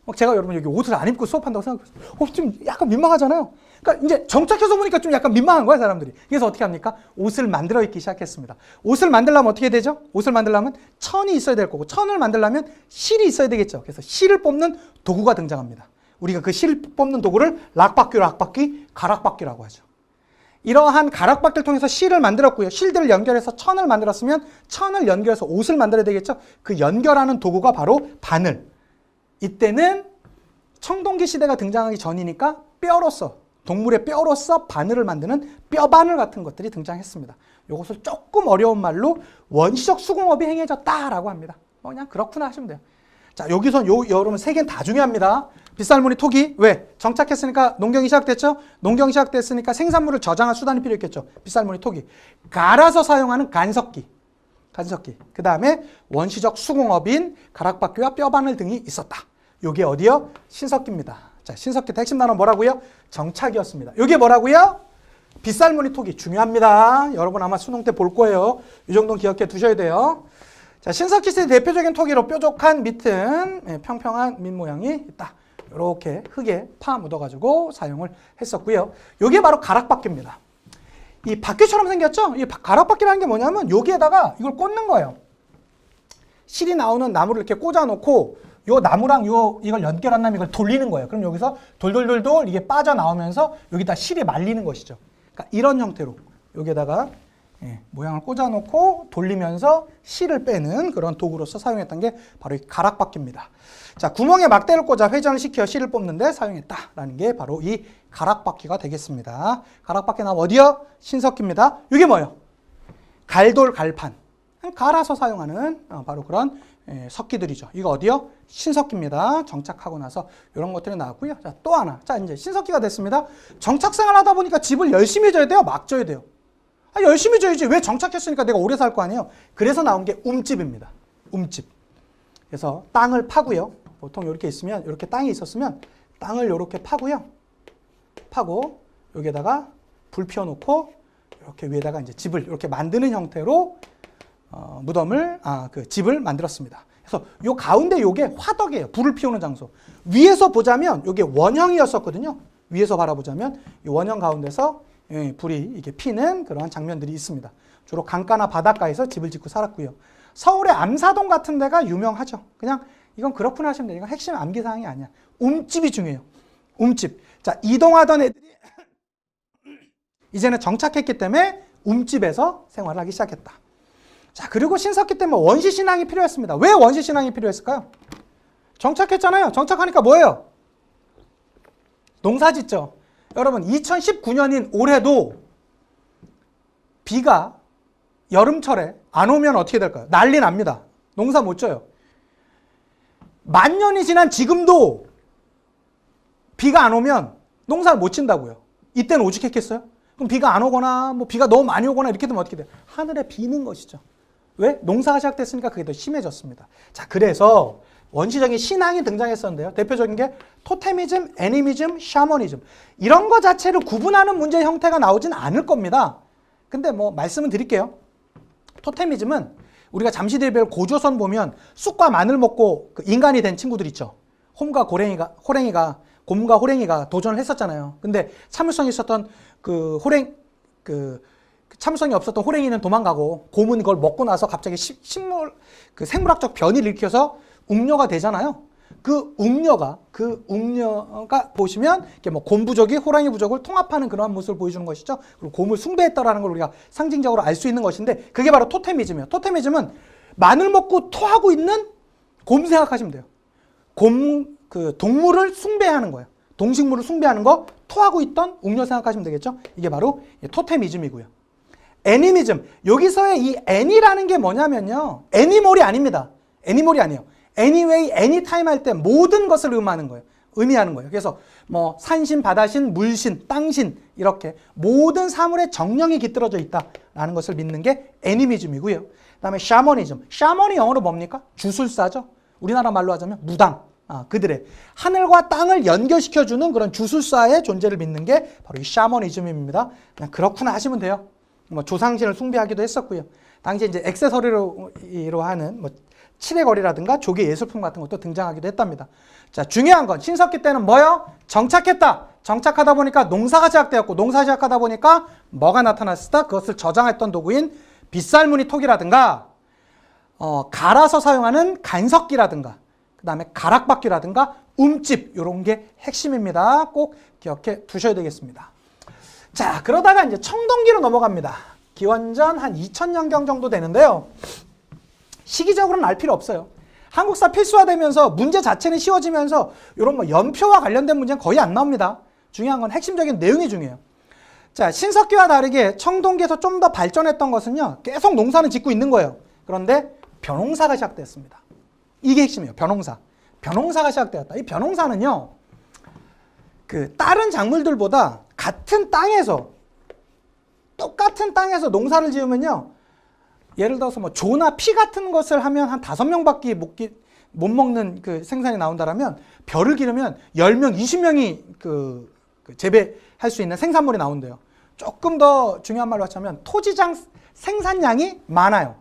막 제가 여러분 여기 옷을 안 입고 수업한다고 생각했어요. 좀 약간 민망하잖아요. 그러니까 이제 정착해서 보니까 좀 약간 민망한 거야, 사람들이. 그래서 어떻게 합니까? 옷을 만들어 입기 시작했습니다. 옷을 만들려면 어떻게 되죠? 옷을 만들려면 천이 있어야 될 거고, 천을 만들려면 실이 있어야 되겠죠. 그래서 실을 뽑는 도구가 등장합니다. 우리가 그 실 뽑는 도구를 락바퀴, 가락바퀴라고 하죠. 이러한 가락바퀴를 통해서 실을 만들었고요. 실들을 연결해서 천을 만들었으면 천을 연결해서 옷을 만들어야 되겠죠. 그 연결하는 도구가 바로 바늘. 이때는 청동기 시대가 등장하기 전이니까 뼈로서, 동물의 뼈로서 바늘을 만드는 뼈바늘 같은 것들이 등장했습니다. 이것을 조금 어려운 말로 원시적 수공업이 행해졌다라고 합니다. 그냥 그렇구나 하시면 돼요. 자, 여기서 여러분 세 개는 다 중요합니다. 빗살무늬 토기. 왜? 정착했으니까 농경이 시작됐죠? 농경이 시작됐으니까 생산물을 저장할 수단이 필요했겠죠. 빗살무늬 토기. 갈아서 사용하는 간석기. 그 다음에 원시적 수공업인 가락바퀴와 뼈바늘 등이 있었다. 요게 어디요? 신석기입니다. 자, 신석기 핵심 단어 뭐라고요? 정착이었습니다. 요게 뭐라고요? 빗살무늬 토기 중요합니다. 여러분 아마 수능 때 볼 거예요. 이 정도는 기억해 두셔야 돼요. 자, 신석기시의 대표적인 토기로 뾰족한 밑은 평평한 밑 모양이 있다. 이렇게 흙에 파 묻어가지고 사용을 했었고요. 이게 바로 가락바퀴입니다. 이 바퀴처럼 생겼죠? 이 가락바퀴라는 게 뭐냐면 여기에다가 이걸 꽂는 거예요. 실이 나오는 나무를 이렇게 꽂아놓고 요 나무랑 이걸 연결한 다음에 이걸 돌리는 거예요. 그럼 여기서 돌돌돌돌 이게 빠져나오면서 여기다 실이 말리는 것이죠. 그러니까 이런 형태로 여기에다가 모양을 꽂아놓고 돌리면서 실을 빼는 그런 도구로서 사용했던 게 바로 이 가락바퀴입니다. 자, 구멍에 막대를 꽂아 회전을 시켜 실을 뽑는데 사용했다라는 게 바로 이 가락바퀴가 되겠습니다. 가락바퀴 나면 어디요? 신석기입니다. 이게 뭐예요? 갈돌, 갈판. 갈아서 사용하는 바로 그런 석기들이죠. 이거 어디요? 신석기입니다. 정착하고 나서 이런 것들이 나왔고요. 자, 또 하나. 자, 이제 신석기가 됐습니다. 정착생활 하다 보니까 집을 열심히 져야 돼요? 막 져야 돼요? 열심히 져야지. 왜 정착했으니까 내가 오래 살 거 아니에요? 그래서 나온 게 움집입니다. 움집. 그래서 땅을 파고요. 보통 이렇게 있으면, 이렇게 땅이 있었으면 땅을 이렇게 파고요. 파고 여기에다가 불 피워놓고 이렇게 위에다가 이제 집을 이렇게 만드는 형태로 무덤을, 그 집을 만들었습니다. 그래서 요 가운데 요게 화덕이에요. 불을 피우는 장소. 위에서 보자면 요게 원형이었었거든요. 위에서 바라보자면 이 원형 가운데서 불이 이게 피는 그러한 장면들이 있습니다. 주로 강가나 바닷가에서 집을 짓고 살았고요. 서울의 암사동 같은 데가 유명하죠. 그냥 이건 그렇구나 하시면 돼요. 이건 핵심 암기사항이 아니야. 움집이 중요해요. 움집. 자, 이동하던 애들이 이제는 정착했기 때문에 움집에서 생활을 하기 시작했다. 자, 그리고 신석기 때문에 원시신앙이 필요했습니다. 왜 원시신앙이 필요했을까요? 정착했잖아요. 정착하니까 뭐예요? 농사 짓죠. 여러분 2019년인 올해도 비가 여름철에 안 오면 어떻게 될까요? 난리 납니다. 농사 못 져요. 만년이 지난 지금도 비가 안 오면 농사를 못 친다고요. 이때는 오죽했겠어요? 그럼 비가 안 오거나 뭐 비가 너무 많이 오거나 이렇게 되면 어떻게 돼요? 하늘에 비는 것이죠. 왜? 농사가 시작됐으니까 그게 더 심해졌습니다. 자, 그래서 원시적인 신앙이 등장했었는데요. 대표적인 게 토테미즘, 애니미즘, 샤머니즘. 이런 거 자체를 구분하는 문제의 형태가 나오진 않을 겁니다. 근데 뭐 말씀은 드릴게요. 토테미즘은 우리가 잠시 뒤에 배울 고조선 보면 쑥과 마늘 먹고 그 인간이 된 친구들 있죠. 곰과 호랭이가 도전을 했었잖아요. 근데 참을성이 있었던 참을성이 없었던 호랭이는 도망가고 곰은 그걸 먹고 나서 갑자기 생물학적 변이를 일으켜서 웅녀가 되잖아요. 그 웅녀가 보시면 이렇게 뭐 곰 부족이 호랑이 부족을 통합하는 그러한 모습을 보여주는 것이죠. 그리고 곰을 숭배했다라는 걸 우리가 상징적으로 알 수 있는 것인데 그게 바로 토테미즘이에요. 토테미즘은 마늘 먹고 토하고 있는 곰 생각하시면 돼요. 동물을 숭배하는 거예요. 동식물을 숭배하는 거 토하고 있던 웅녀 생각하시면 되겠죠. 이게 바로 토테미즘이고요. 애니미즘. 여기서의 이 애니라는 게 뭐냐면요. 애니몰이 아닙니다. 애니몰이 아니에요. anyway, anytime 할 때 모든 것을 의미하는 거예요. 그래서 뭐 산신, 바다신, 물신, 땅신 이렇게 모든 사물에 정령이 깃들어져 있다라는 것을 믿는 게 애니미즘이고요. 그다음에 샤머니즘. 샤머니 영어로 뭡니까? 주술사죠. 우리나라 말로 하자면 무당. 그들의 하늘과 땅을 연결시켜주는 그런 주술사의 존재를 믿는 게 바로 이 샤머니즘입니다. 그냥 그렇구나 하시면 돼요. 뭐 조상신을 숭배하기도 했었고요. 당시 이제 액세서리로 하는 뭐 칠해거리라든가 조개 예술품 같은 것도 등장하기도 했답니다. 자, 중요한 건 신석기 때는 뭐요? 정착했다. 정착하다 보니까 농사가 시작되었고 농사 시작하다 보니까 뭐가 나타났을까? 그것을 저장했던 도구인 빗살무늬 톡이라든가 갈아서 사용하는 간석기라든가 그 다음에 가락바퀴라든가 움집 이런 게 핵심입니다. 꼭 기억해 두셔야 되겠습니다. 자, 그러다가 이제 청동기로 넘어갑니다. 기원전 한 2000년경 정도 되는데요. 시기적으로는 알 필요 없어요. 한국사 필수화되면서 문제 자체는 쉬워지면서 이런 뭐 연표와 관련된 문제는 거의 안 나옵니다. 중요한 건 핵심적인 내용이 중요해요. 자, 신석기와 다르게 청동기에서 좀 더 발전했던 것은요. 계속 농사는 짓고 있는 거예요. 그런데 벼농사가 시작됐습니다. 이게 핵심이에요. 벼농사가 시작되었다. 이 벼농사는요. 다른 작물들보다 똑같은 땅에서 농사를 지으면요. 예를 들어서 뭐 조나 피 같은 것을 하면 한 5명밖에 못 먹는 그 생산이 나온다라면 벼를 기르면 10명, 20명이 재배할 수 있는 생산물이 나온대요. 조금 더 중요한 말로 하자면 토지장 생산량이 많아요.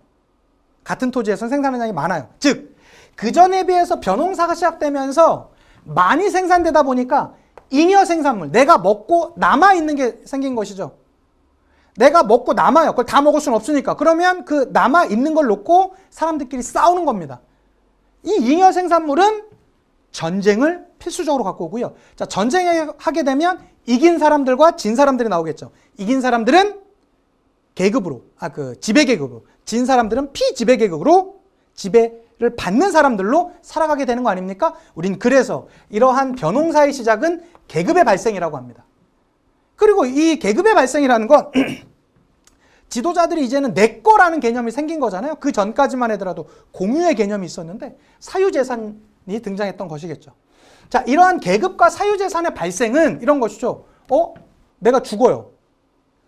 같은 토지에서 생산량이 많아요. 즉, 그전에 비해서 벼농사가 시작되면서 많이 생산되다 보니까 잉여 생산물, 내가 먹고 남아있는 게 생긴 것이죠. 내가 먹고 남아요. 그걸 다 먹을 수는 없으니까. 그러면 그 남아있는 걸 놓고 사람들끼리 싸우는 겁니다. 이 잉여 생산물은 전쟁을 필수적으로 갖고 오고요. 자, 전쟁을 하게 되면 이긴 사람들과 진 사람들이 나오겠죠. 이긴 사람들은 계급으로, 지배 계급으로, 진 사람들은 피지배 계급으로 지배를 받는 사람들로 살아가게 되는 거 아닙니까? 우린 그래서 이러한 벼농사의 시작은 계급의 발생이라고 합니다. 그리고 이 계급의 발생이라는 건 지도자들이 이제는 내 거라는 개념이 생긴 거잖아요. 그 전까지만 하더라도 공유의 개념이 있었는데 사유재산이 등장했던 것이겠죠. 자, 이러한 계급과 사유재산의 발생은 이런 것이죠. 내가 죽어요.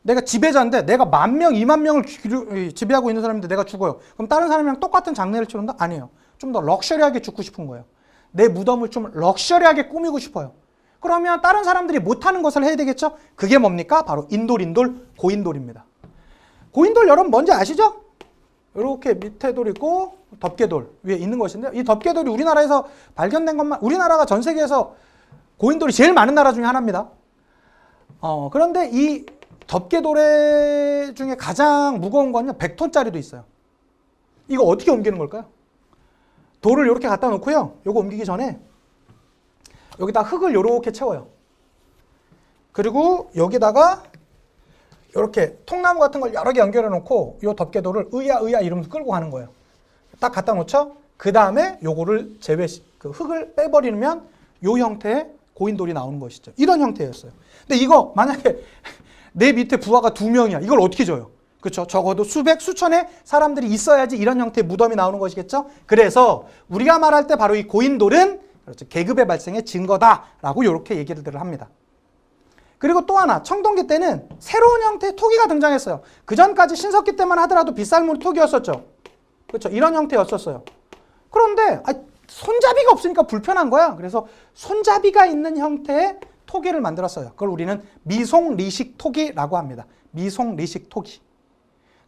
내가 지배자인데 내가 10,000명, 20,000명을 지배하고 있는 사람인데 내가 죽어요. 그럼 다른 사람이랑 똑같은 장례를 치른다? 아니에요. 좀 더 럭셔리하게 죽고 싶은 거예요. 내 무덤을 좀 럭셔리하게 꾸미고 싶어요. 그러면 다른 사람들이 못하는 것을 해야 되겠죠? 그게 뭡니까? 바로 인돌, 고인돌입니다. 고인돌 여러분 뭔지 아시죠? 이렇게 밑에 돌 있고 덮개돌 위에 있는 것인데요. 이 덮개돌이 우리나라에서 발견된 것만, 우리나라가 전 세계에서 고인돌이 제일 많은 나라 중에 하나입니다. 그런데 이 덮개돌 중에 가장 무거운 건요, 100톤짜리도 있어요. 이거 어떻게 옮기는 걸까요? 돌을 이렇게 갖다 놓고요, 요거 옮기기 전에 여기다 흙을 이렇게 채워요. 그리고 여기다가 이렇게 통나무 같은 걸 여러 개 연결해 놓고 요 덮개돌을 으야 이러면서 끌고 가는 거예요. 딱 갖다 놓죠? 그 다음에 요거를 그 흙을 빼버리면 요 형태의 고인돌이 나오는 것이죠. 이런 형태였어요. 근데 이거 만약에 내 밑에 부하가 2명이야. 이걸 어떻게 줘요? 그렇죠? 적어도 수백, 수천의 사람들이 있어야지 이런 형태의 무덤이 나오는 것이겠죠? 그래서 우리가 말할 때 바로 이 고인돌은 그렇죠, 계급의 발생의 증거다라고 이렇게 얘기를 합니다. 그리고 또 하나, 청동기 때는 새로운 형태의 토기가 등장했어요. 그 전까지 신석기 때만 하더라도 빗살무늬 토기였었죠. 그렇죠? 이런 형태였었어요. 그런데 손잡이가 없으니까 불편한 거야. 그래서 손잡이가 있는 형태의 토기를 만들었어요. 그걸 우리는 미송리식 토기라고 합니다. 미송리식 토기.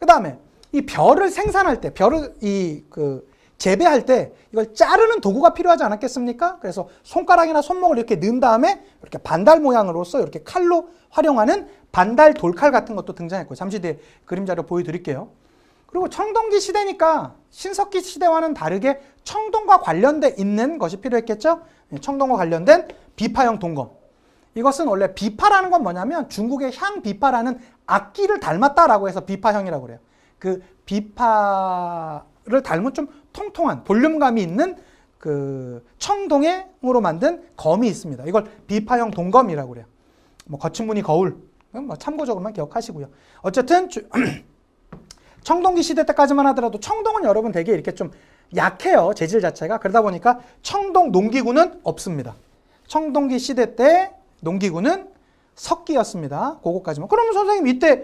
그 다음에 이 벼를 생산할 때, 벼를 재배할 때 이걸 자르는 도구가 필요하지 않았겠습니까? 그래서 손가락이나 손목을 이렇게 넣은 다음에 이렇게 반달 모양으로서 이렇게 칼로 활용하는 반달 돌칼 같은 것도 등장했고, 잠시 뒤에 그림자료 보여드릴게요. 그리고 청동기 시대니까 신석기 시대와는 다르게 청동과 관련돼 있는 것이 필요했겠죠? 청동과 관련된 비파형 동검. 이것은 원래 비파라는 건 뭐냐면 중국의 향비파라는 악기를 닮았다라고 해서 비파형이라고 그래요. 그 비파를 닮은 좀 통통한 볼륨감이 있는 그 청동으로 만든 검이 있습니다. 이걸 비파형 동검이라고 그래요. 뭐 거친 무늬 거울, 뭐 참고적으로만 기억하시고요. 어쨌든 청동기 시대 때까지만 하더라도 청동은 여러분 되게 이렇게 좀 약해요. 재질 자체가. 그러다 보니까 청동 농기구는 없습니다. 청동기 시대 때 농기구는 석기였습니다. 그거까지만. 그러면 선생님 이때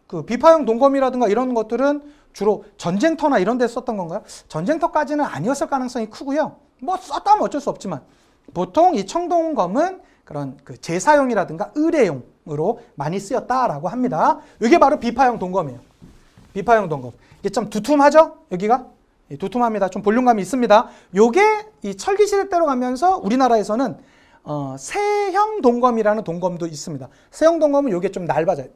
그 비파형 동검이라든가 이런 것들은 주로 전쟁터나 이런 데 썼던 건가요? 전쟁터까지는 아니었을 가능성이 크고요. 뭐 썼다면 어쩔 수 없지만 보통 이 청동검은 그런 그 제사용이라든가 의례용으로 많이 쓰였다라고 합니다. 이게 바로 비파형 동검이에요. 비파형 동검. 이게 좀 두툼하죠? 여기가? 두툼합니다. 좀 볼륨감이 있습니다. 요게 이 철기시대 때로 가면서 우리나라에서는 세형 동검이라는 동검도 있습니다. 세형 동검은 요게 좀 넓어져요.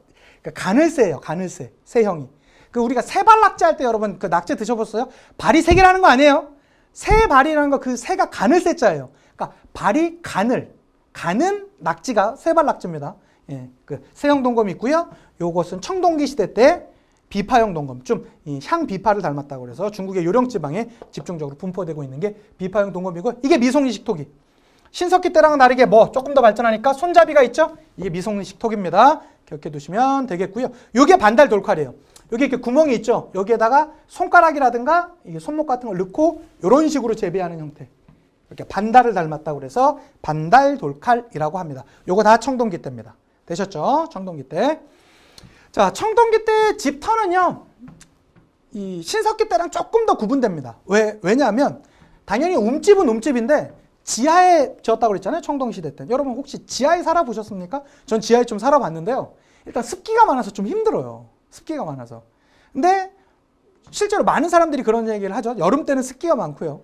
그러니까 가늘새예요. 가늘새. 세형이. 그 우리가 세발 낙지 할 때 여러분 그 낙지 드셔봤어요? 발이 세 개라는 거 아니에요? 세 발이라는 거 그 세가 가늘새자예요. 그러니까 발이 가는 낙지가 세발 낙지입니다. 예, 그 세형 동검이 있고요. 요것은 청동기 시대 때 비파형 동검, 좀 향비파를 닮았다고 그래서 중국의 요령 지방에 집중적으로 분포되고 있는 게 비파형 동검이고, 이게 미송리식 토기. 신석기 때랑은 다르게 뭐 조금 더 발전하니까 손잡이가 있죠? 이게 미송리식 토기입니다. 기억해 두시면 되겠고요. 요게 반달 돌칼이에요. 여기 이렇게 구멍이 있죠? 여기에다가 손가락이라든가 이게 손목 같은 걸 넣고 이런 식으로 재배하는 형태. 이렇게 반달을 닮았다고 그래서 반달 돌칼이라고 합니다. 요거 다 청동기 때입니다. 되셨죠? 청동기 때. 자, 청동기 때 집터는요, 이 신석기 때랑 조금 더 구분됩니다. 왜냐하면 당연히 움집은 움집인데 지하에 지었다고 그랬잖아요. 청동시대 때. 여러분 혹시 지하에 살아보셨습니까? 전 지하에 좀 살아봤는데요. 일단 습기가 많아서 좀 힘들어요. 습기가 많아서. 근데 실제로 많은 사람들이 그런 얘기를 하죠. 여름 때는 습기가 많고요.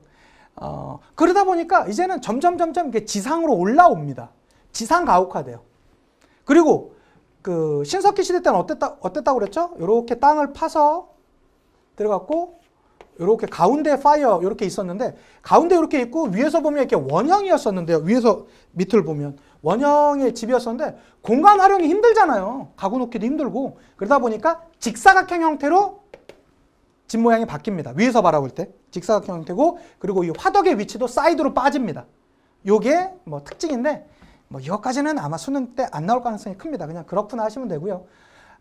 그러다 보니까 이제는 점점 이게 지상으로 올라옵니다. 지상 가옥화돼요. 그리고 그 신석기 시대 때는 어땠다고 그랬죠? 이렇게 땅을 파서 들어갔고 이렇게 가운데 파이어 이렇게 있었는데 가운데 이렇게 있고 위에서 보면 이렇게 원형이었었는데요. 위에서 밑을 보면 원형의 집이었었는데 공간 활용이 힘들잖아요. 가구 놓기도 힘들고 그러다 보니까 직사각형 형태로 집 모양이 바뀝니다. 위에서 바라볼 때 직사각형 형태고 그리고 이 화덕의 위치도 사이드로 빠집니다. 요게 뭐 특징인데 뭐 이것까지는 아마 수능 때 안 나올 가능성이 큽니다. 그냥 그렇구나 하시면 되고요.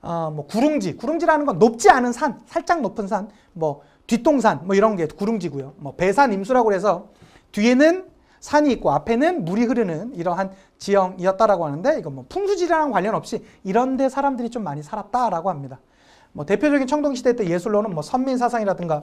뭐 구릉지라는 건 높지 않은 산, 살짝 높은 산, 뭐 뒷동산 뭐 이런 게 구릉지고요. 뭐 배산 임수라고 해서 뒤에는 산이 있고 앞에는 물이 흐르는 이러한 지형이었다라고 하는데 이건 뭐 풍수지리랑 관련 없이 이런 데 사람들이 좀 많이 살았다라고 합니다. 뭐 대표적인 청동기 시대 때 예술로는 뭐 선민사상이라든가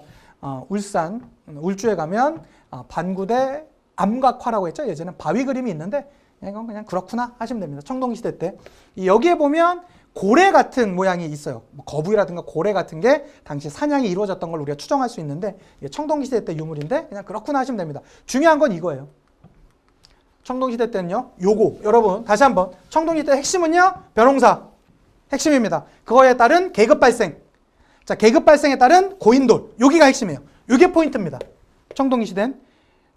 울산, 울주에 가면 반구대 암각화라고 했죠. 예전에 바위 그림이 있는데 이건 그냥 그렇구나 하시면 됩니다. 청동기 시대 때 여기에 보면 고래 같은 모양이 있어요. 뭐 거북이라든가 고래 같은 게 당시 사냥이 이루어졌던 걸 우리가 추정할 수 있는데 이게 청동기 시대 때 유물인데 그냥 그렇구나 하시면 됩니다. 중요한 건 이거예요. 청동기 시대 때는요. 요거 여러분 다시 한번 청동기 시대 핵심은요. 벼농사 핵심입니다. 그거에 따른 계급 발생. 자, 계급 발생에 따른 고인돌. 여기가 핵심이에요. 이게 포인트입니다. 청동기 시대는.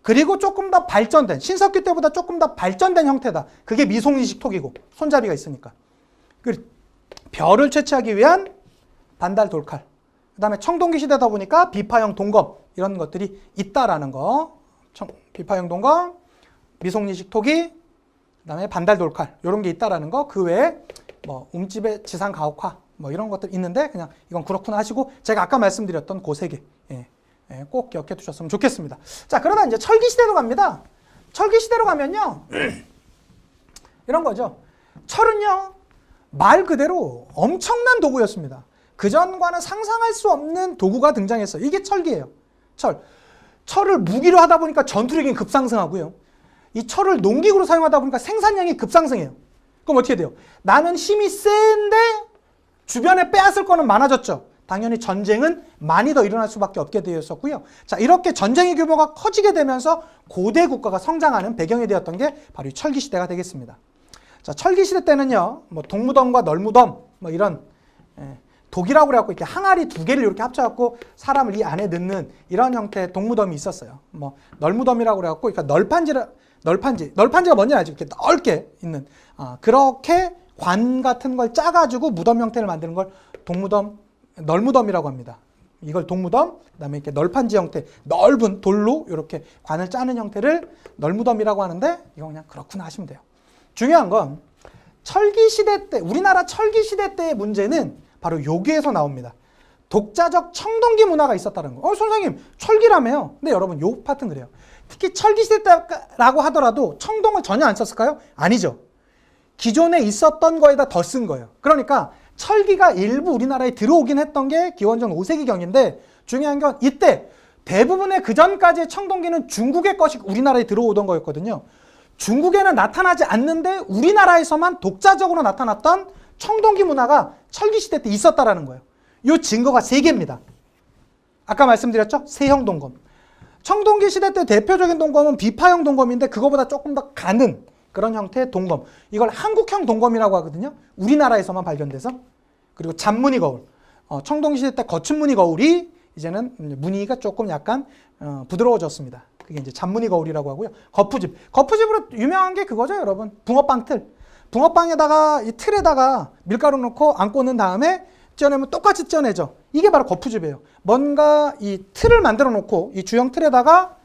그리고 조금 더 발전된 신석기 때보다 조금 더 발전된 형태다. 그게 미송이식 토기고 손잡이가 있으니까. 그리고 별을 채취하기 위한 반달 돌칼. 그다음에 청동기 시대다 보니까 비파형 동검 이런 것들이 있다라는 거. 비파형 동검, 미송이식 토기, 그다음에 반달 돌칼 이런 게 있다라는 거. 그 외에 뭐 움집의 지상 가옥화 뭐 이런 것들 있는데 그냥 이건 그렇구나 하시고 제가 아까 말씀드렸던 그 세 개. 꼭 기억해 두셨으면 좋겠습니다. 자, 그러다 이제 철기 시대로 갑니다. 철기 시대로 가면요. 이런 거죠. 철은요. 말 그대로 엄청난 도구였습니다. 그전과는 상상할 수 없는 도구가 등장했어요. 이게 철기예요. 철을 무기로 하다 보니까 전투력이 급상승하고요. 이 철을 농기구로 사용하다 보니까 생산량이 급상승해요. 그럼 어떻게 돼요? 나는 힘이 센데 주변에 빼앗을 거는 많아졌죠. 당연히 전쟁은 많이 더 일어날 수밖에 없게 되었었고요. 자, 이렇게 전쟁의 규모가 커지게 되면서 고대 국가가 성장하는 배경이 되었던 게 바로 이 철기 시대가 되겠습니다. 자, 철기 시대 때는요, 뭐 동무덤과 널무덤, 뭐 이런 독이라고 그래갖고 이렇게 항아리 두 개를 이렇게 합쳐갖고 사람을 이 안에 넣는 이런 형태의 동무덤이 있었어요. 뭐 널무덤이라고 그래갖고 그러니까 널판지가 뭔지 알죠? 이렇게 넓게 있는 그렇게 관 같은 걸 짜가지고 무덤 형태를 만드는 걸 동무덤, 널무덤이라고 합니다. 이걸 동무덤, 그다음에 이렇게 널판지 형태, 넓은 돌로 이렇게 관을 짜는 형태를 널무덤이라고 하는데 이건 그냥 그렇구나 하시면 돼요. 중요한 건 철기 시대 때, 우리나라 철기 시대 때의 문제는 바로 여기에서 나옵니다. 독자적 청동기 문화가 있었다는 거. 선생님, 철기라며요. 근데 여러분, 요 파트는 그래요. 특히 철기 시대 때라고 하더라도 청동을 전혀 안 썼을까요? 아니죠. 기존에 있었던 거에다 더 쓴 거예요. 그러니까 철기가 일부 우리나라에 들어오긴 했던 게 기원전 5세기경인데 중요한 건 이때 대부분의 그전까지의 청동기는 중국의 것이 우리나라에 들어오던 거였거든요. 중국에는 나타나지 않는데 우리나라에서만 독자적으로 나타났던 청동기 문화가 철기 시대 때 있었다라는 거예요. 이 증거가 3개입니다. 아까 말씀드렸죠? 세형 동검. 청동기 시대 때 대표적인 동검은 비파형 동검인데 그거보다 조금 더 가는 그런 형태의 동검. 이걸 한국형 동검이라고 하거든요. 우리나라에서만 발견돼서. 그리고 잔무늬 거울. 청동기 시대 때 거친 무늬 거울이 이제는 무늬가 조금 약간 부드러워졌습니다. 그게 이제 잔무늬 거울이라고 하고요. 거푸집. 거푸집으로 유명한 게 그거죠, 여러분. 붕어빵 틀. 붕어빵에다가 이 틀에다가 밀가루 넣고 안 꽂는 다음에 쪄내면 똑같이 쪄내죠. 이게 바로 거푸집이에요. 뭔가 이 틀을 만들어 놓고 이 주형 틀에다가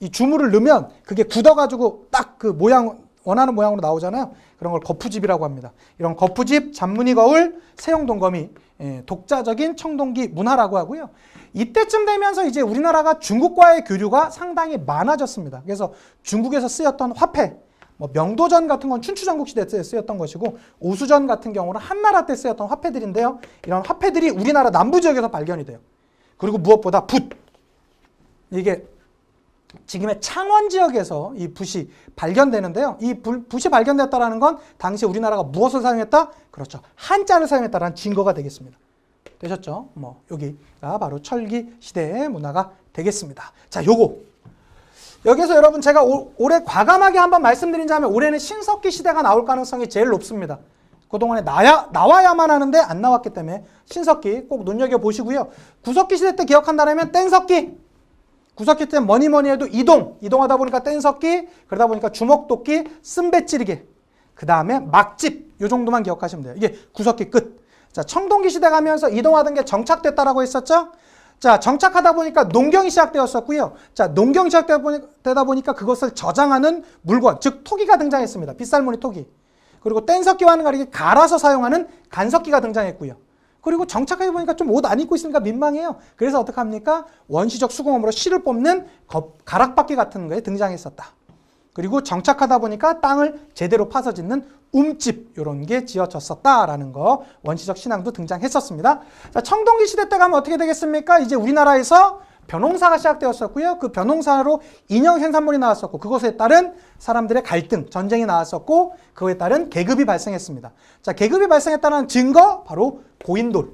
이 주물을 넣으면 그게 굳어가지고 딱 그 모양 원하는 모양으로 나오잖아요. 그런 걸 거푸집이라고 합니다. 이런 거푸집, 잔무늬 거울, 세형 동검이 독자적인 청동기 문화라고 하고요. 이때쯤 되면서 이제 우리나라가 중국과의 교류가 상당히 많아졌습니다. 그래서 중국에서 쓰였던 화폐, 뭐 명도전 같은 건 춘추전국 시대 때 쓰였던 것이고 오수전 같은 경우는 한나라 때 쓰였던 화폐들인데요. 이런 화폐들이 우리나라 남부 지역에서 발견이 돼요. 그리고 무엇보다 붓. 이게 지금의 창원 지역에서 이 붓이 발견되는데요. 이 붓이 발견됐다는 건 당시 우리나라가 무엇을 사용했다? 그렇죠. 한자를 사용했다는 증거가 되겠습니다. 되셨죠? 여기가 바로 철기 시대의 문화가 되겠습니다. 자, 여기서 여러분 제가 올해 과감하게 한번 말씀드린다면 올해는 신석기 시대가 나올 가능성이 제일 높습니다. 그동안에 나와야만 하는데 안 나왔기 때문에 신석기 꼭 눈여겨보시고요. 구석기 시대 때 기억한다면 뗀석기. 구석기 때 뭐니 해도 이동하다 보니까 뗀석기, 그러다 보니까 주먹도끼, 쓴배찌르기, 그 다음에 막집, 요 정도만 기억하시면 돼요. 이게 구석기 끝. 자, 청동기 시대 가면서 이동하던 게 정착됐다라고 했었죠? 자, 정착하다 보니까 농경이 시작되었었고요. 자, 농경이 시작되다 보니까 그것을 저장하는 물건, 즉 토기가 등장했습니다. 빗살무늬 토기. 그리고 뗀석기와는 다르게 갈아서 사용하는 간석기가 등장했고요. 그리고 정착해 보니까 좀 옷 안 입고 있으니까 민망해요. 그래서 어떻게 합니까? 원시적 수공업으로 실을 뽑는 가락바퀴 같은 거에 등장했었다. 그리고 정착하다 보니까 땅을 제대로 파서 짓는 움집 이런 게 지어졌었다라는 거, 원시적 신앙도 등장했었습니다. 자, 청동기 시대 때 가면 어떻게 되겠습니까? 이제 우리나라에서 벼농사가 시작되었었고요. 그 벼농사로 인형 생산물이 나왔었고 그것에 따른 사람들의 갈등, 전쟁이 나왔었고 그거에 따른 계급이 발생했습니다. 자, 계급이 발생했다는 증거 바로 고인돌.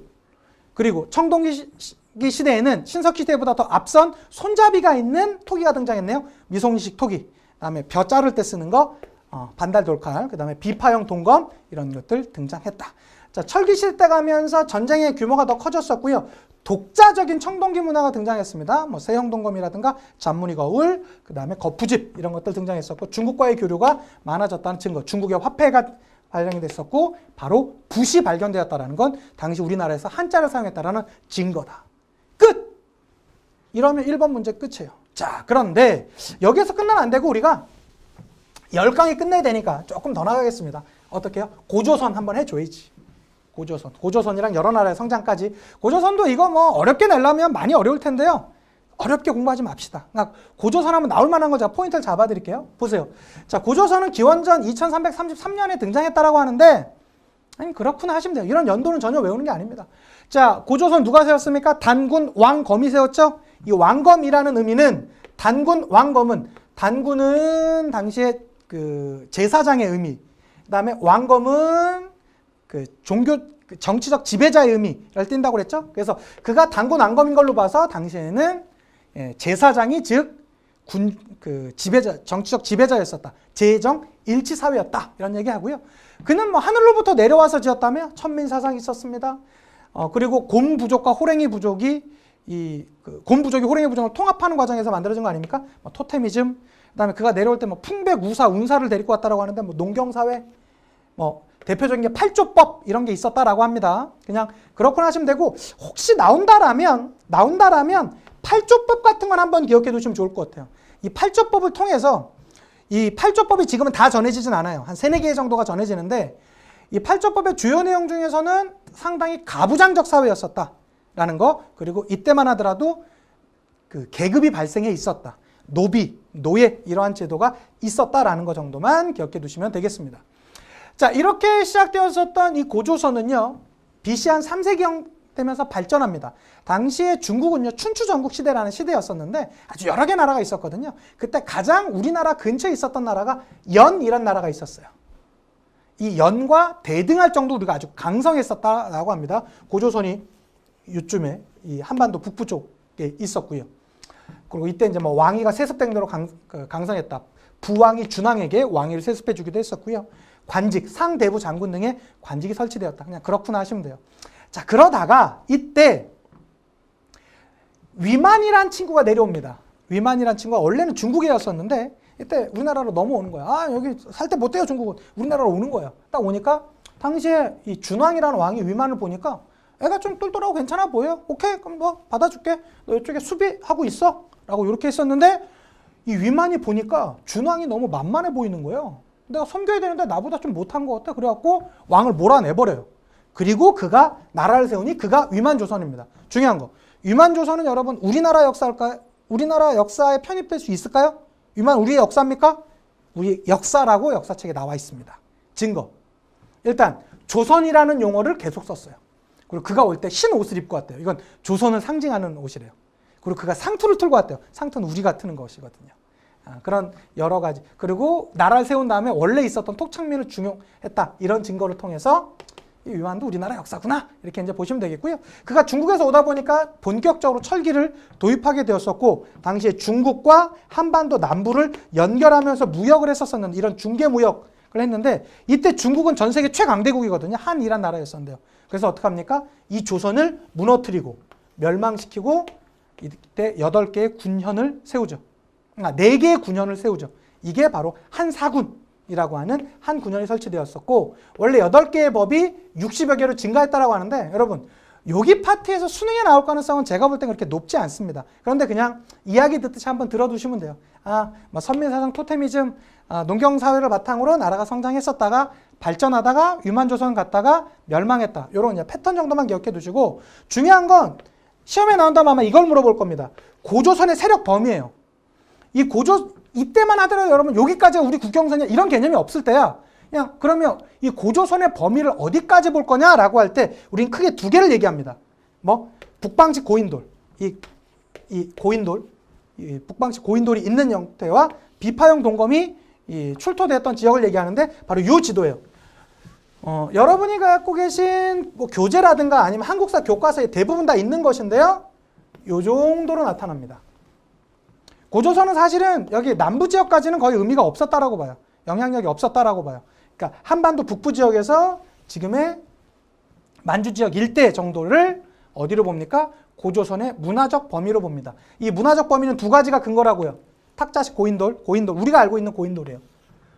그리고 청동기 시대에는 신석기 시대보다 더 앞선 손잡이가 있는 토기가 등장했네요. 미송이식 토기. 그다음에 벼 자를 때 쓰는 거 반달돌칼, 그다음에 비파형 동검 이런 것들 등장했다. 자, 철기 시대 때 가면서 전쟁의 규모가 더 커졌었고요. 독자적인 청동기 문화가 등장했습니다. 세형동검이라든가 잔무늬 거울, 그 다음에 거푸집 이런 것들 등장했었고 중국과의 교류가 많아졌다는 증거, 중국의 화폐가 발견이 됐었고 바로 붓이 발견되었다는 건 당시 우리나라에서 한자를 사용했다는 증거다. 끝! 이러면 1번 문제 끝이에요. 자, 그런데 여기에서 끝나면 안 되고 우리가 10강이 끝내야 되니까 조금 더 나가겠습니다. 어떻게 해요? 고조선 한번 해줘야지. 고조선이랑 여러 나라의 성장까지. 고조선도 이거 어렵게 내려면 많이 어려울 텐데요. 어렵게 공부하지 맙시다. 그러니까 고조선 하면 나올 만한 거 제가 포인트를 잡아드릴게요. 보세요. 자, 고조선은 기원전 2333년에 등장했다라고 하는데 아니 그렇구나 하시면 돼요. 이런 연도는 전혀 외우는 게 아닙니다. 자, 고조선 누가 세웠습니까? 단군 왕검이 세웠죠. 이 왕검이라는 의미는 단군은 당시에 그 제사장의 의미, 그 다음에 왕검은 그 정치적 지배자의 의미를 띈다고 그랬죠. 그래서 그가 단군 왕검인 걸로 봐서 당시에는 제사장이 즉 정치적 지배자였었다. 제정 일치 사회였다. 이런 얘기하고요. 그는 하늘로부터 내려와서 지었다며 천민 사상이 있었습니다. 그리고 곰 부족과 호랭이 부족이 곰 부족이 호랭이 부족을 통합하는 과정에서 만들어진 거 아닙니까? 토테미즘. 그다음에 그가 내려올 때 풍백, 우사, 운사를 데리고 왔다라고 하는데 농경사회, 대표적인 게 팔조법 이런 게 있었다라고 합니다. 그냥 그렇구나 하시면 되고 혹시 나온다라면 팔조법 같은 건 한번 기억해 두시면 좋을 것 같아요. 이 팔조법을 통해서 이 팔조법이 지금은 다 전해지진 않아요. 한 3-4개 정도가 전해지는데 이 팔조법의 주요 내용 중에서는 상당히 가부장적 사회였었다라는 거, 그리고 이때만 하더라도 그 계급이 발생해 있었다. 노비, 노예 이러한 제도가 있었다라는 거 정도만 기억해 두시면 되겠습니다. 자, 이렇게 시작되었었던 이 고조선은요, BC 한 3세기경 되면서 발전합니다. 당시에 중국은요, 춘추전국 시대라는 시대였었는데 아주 여러 개 나라가 있었거든요. 그때 가장 우리나라 근처에 있었던 나라가 연이란 나라가 있었어요. 이 연과 대등할 정도로 우리가 아주 강성했었다라고 합니다. 고조선이 이쯤에 이 한반도 북부 쪽에 있었고요. 그리고 이때 이제 왕위가 세습된 대로 강성했다. 부왕이 준왕에게 왕위를 세습해 주기도 했었고요. 관직, 상대부 장군 등의 관직이 설치되었다. 그냥 그렇구나 하시면 돼요. 자, 그러다가 이때 위만이란 친구가 내려옵니다. 위만이란 친구가 원래는 중국이었었는데 이때 우리나라로 넘어오는 거야. 아, 여기 살 때 못 돼요, 중국은. 우리나라로 오는 거예요. 딱 오니까 당시에 이 준왕이라는 왕이 위만을 보니까 애가 좀 똘똘하고 괜찮아 보여. 오케이, 그럼 너 받아줄게. 너 이쪽에 수비하고 있어. 라고 이렇게 했었는데 이 위만이 보니까 준왕이 너무 만만해 보이는 거예요. 내가 섬겨야 되는데 나보다 좀 못한 것 같아. 그래갖고 왕을 몰아내버려요. 그리고 그가 나라를 세우니 그가 위만조선입니다. 중요한 거. 위만조선은 여러분 우리나라 역사일까요? 우리나라 역사에 편입될 수 있을까요? 위만 우리의 역사입니까? 우리 역사라고 역사책에 나와 있습니다. 증거. 일단 조선이라는 용어를 계속 썼어요. 그리고 그가 올 때 흰 옷을 입고 왔대요. 이건 조선을 상징하는 옷이래요. 그리고 그가 상투를 틀고 왔대요. 상투는 우리가 트는 것이거든요. 그런 여러 가지. 그리고 나라를 세운 다음에 원래 있었던 토착민을 중용했다. 이런 증거를 통해서 이 위만도 우리나라 역사구나. 이렇게 이제 보시면 되겠고요. 그가 중국에서 오다 보니까 본격적으로 철기를 도입하게 되었었고, 당시에 중국과 한반도 남부를 연결하면서 무역을 했었었는데, 이런 중개 무역을 했는데, 이때 중국은 전 세계 최강대국이거든요. 한이란 나라였었는데요. 그래서 어떡합니까? 이 조선을 무너뜨리고 멸망시키고 이때 8개의 군현을 세우죠. 4개의 군현을 세우죠. 이게 바로 한사군이라고 하는 한 군현이 설치되었었고, 원래 8개의 법이 60여 개로 증가했다라고 하는데, 여러분 여기 파트에서 수능에 나올 가능성은 제가 볼 땐 그렇게 높지 않습니다. 그런데 그냥 이야기 듣듯이 한번 들어두시면 돼요. 선민사상 토테미즘, 농경사회를 바탕으로 나라가 성장했었다가 발전하다가 유만조선 갔다가 멸망했다. 이런 패턴 정도만 기억해 두시고, 중요한 건 시험에 나온다면 아마 이걸 물어볼 겁니다. 고조선의 세력 범위예요. 이때만 하더라도 여러분 여기까지가 우리 국경선이야 이런 개념이 없을 때야. 그냥 그러면 이 고조선의 범위를 어디까지 볼 거냐라고 할 때 우리는 크게 2개를 얘기합니다. 북방식 고인돌, 이 고인돌, 이 북방식 고인돌이 있는 형태와 비파형 동검이 출토됐던 지역을 얘기하는데 바로 이 지도예요. 여러분이 갖고 계신 교재라든가 아니면 한국사 교과서에 대부분 다 있는 것인데요. 이 정도로 나타납니다. 고조선은 사실은 여기 남부 지역까지는 거의 의미가 없었다라고 봐요. 영향력이 없었다라고 봐요. 그러니까 한반도 북부 지역에서 지금의 만주 지역 일대 정도를 어디로 봅니까? 고조선의 문화적 범위로 봅니다. 이 문화적 범위는 2가지가 근거라고요. 탁자식 고인돌, 우리가 알고 있는 고인돌이에요.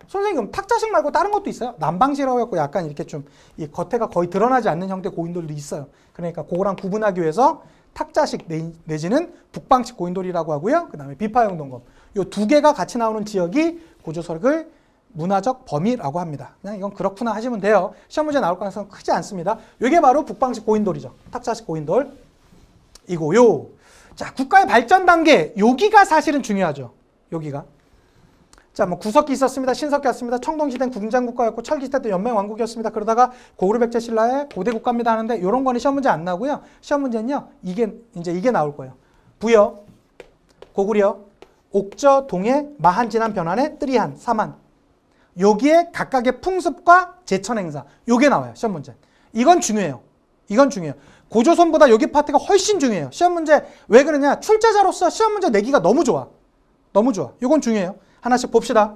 선생님, 탁자식 말고 다른 것도 있어요? 남방식이라고 해서 약간 이렇게 좀 이 겉에가 거의 드러나지 않는 형태의 고인돌도 있어요. 그러니까 그거랑 구분하기 위해서 탁자식 내지는 북방식 고인돌이라고 하고요. 그 다음에 비파형 동검. 이 2개가 같이 나오는 지역이 고조선을 문화적 범위라고 합니다. 그냥 이건 그렇구나 하시면 돼요. 시험 문제 나올 가능성은 크지 않습니다. 이게 바로 북방식 고인돌이죠. 탁자식 고인돌. 이고요. 자, 국가의 발전 단계. 여기가 사실은 중요하죠. 여기가. 자, 구석기 있었습니다. 신석기 왔습니다. 청동시대는 군장국가였고 철기시대도 연맹왕국이었습니다. 그러다가 고구려백제 신라의 고대국가입니다 하는데 이런 거는 시험 문제 안 나오고요. 시험 문제는요. 이게 나올 거예요. 부여, 고구려, 옥저, 동해, 마한, 진한, 변환의 뜨리한, 사만. 여기에 각각의 풍습과 제천 행사. 요게 나와요. 시험 문제. 이건 중요해요. 고조선보다 여기 파트가 훨씬 중요해요. 시험 문제 왜 그러냐? 출제자로서 시험 문제 내기가 너무 좋아. 이건 중요해요. 하나씩 봅시다.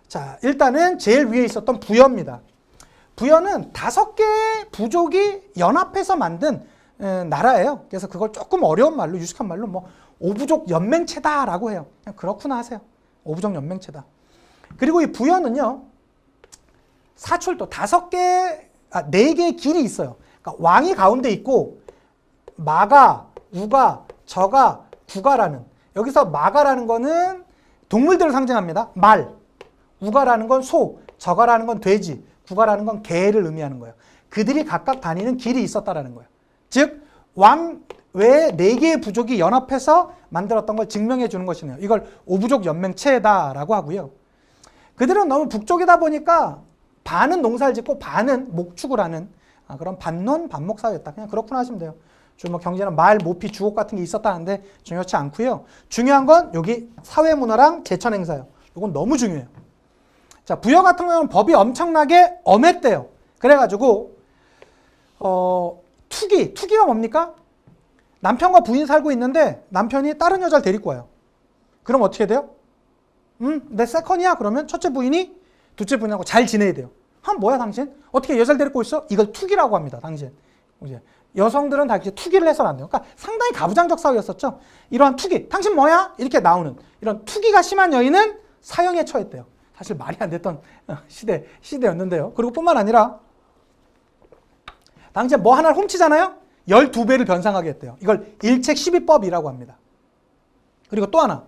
자, 일단은 제일 위에 있었던 부여입니다. 부여는 5개의 부족이 연합해서 만든 나라예요. 그래서 그걸 조금 어려운 말로, 유식한 말로 오부족 연맹체다라고 해요. 그냥 그렇구나 하세요. 오부족 연맹체다. 그리고 이 부여는요, 사출도 4개의 길이 있어요. 그러니까 왕이 가운데 있고, 마가, 우가, 저가, 구가라는, 여기서 마가라는 거는 동물들을 상징합니다. 말, 우가라는 건 소, 저가라는 건 돼지, 구가라는 건 개를 의미하는 거예요. 그들이 각각 다니는 길이 있었다라는 거예요. 즉, 왕 외에 4개의 부족이 연합해서 만들었던 걸 증명해 주는 것이네요. 이걸 오부족 연맹체다라고 하고요. 그들은 너무 북쪽이다 보니까 반은 농사를 짓고 반은 목축을 하는 그런 반논, 반목사회였다. 그냥 그렇구나 하시면 돼요. 경제는 말, 모피, 주옥 같은 게 있었다는데 중요치 않고요. 중요한 건 여기 사회문화랑 제천행사예요. 이건 너무 중요해요. 자, 부여 같은 경우는 법이 엄청나게 엄했대요. 그래가지고 투기가 뭡니까? 남편과 부인이 살고 있는데 남편이 다른 여자를 데리고 와요. 그럼 어떻게 돼요? 내 세컨이야? 그러면 첫째 부인이 둘째 부인하고 잘 지내야 돼요. 뭐야 당신? 어떻게 여자를 데리고 있어? 이걸 투기라고 합니다. 당신. 이제 여성들은 다 이렇게 투기를 해서는 안 돼요. 그러니까 상당히 가부장적 사회였었죠. 이러한 투기, 당신 뭐야? 이렇게 나오는 이런 투기가 심한 여인은 사형에 처했대요. 사실 말이 안 됐던 시대였는데요. 그리고 뿐만 아니라 당시에 뭐 하나를 훔치잖아요? 12배를 변상하게 했대요. 이걸 일책 12법이라고 합니다. 그리고 또 하나,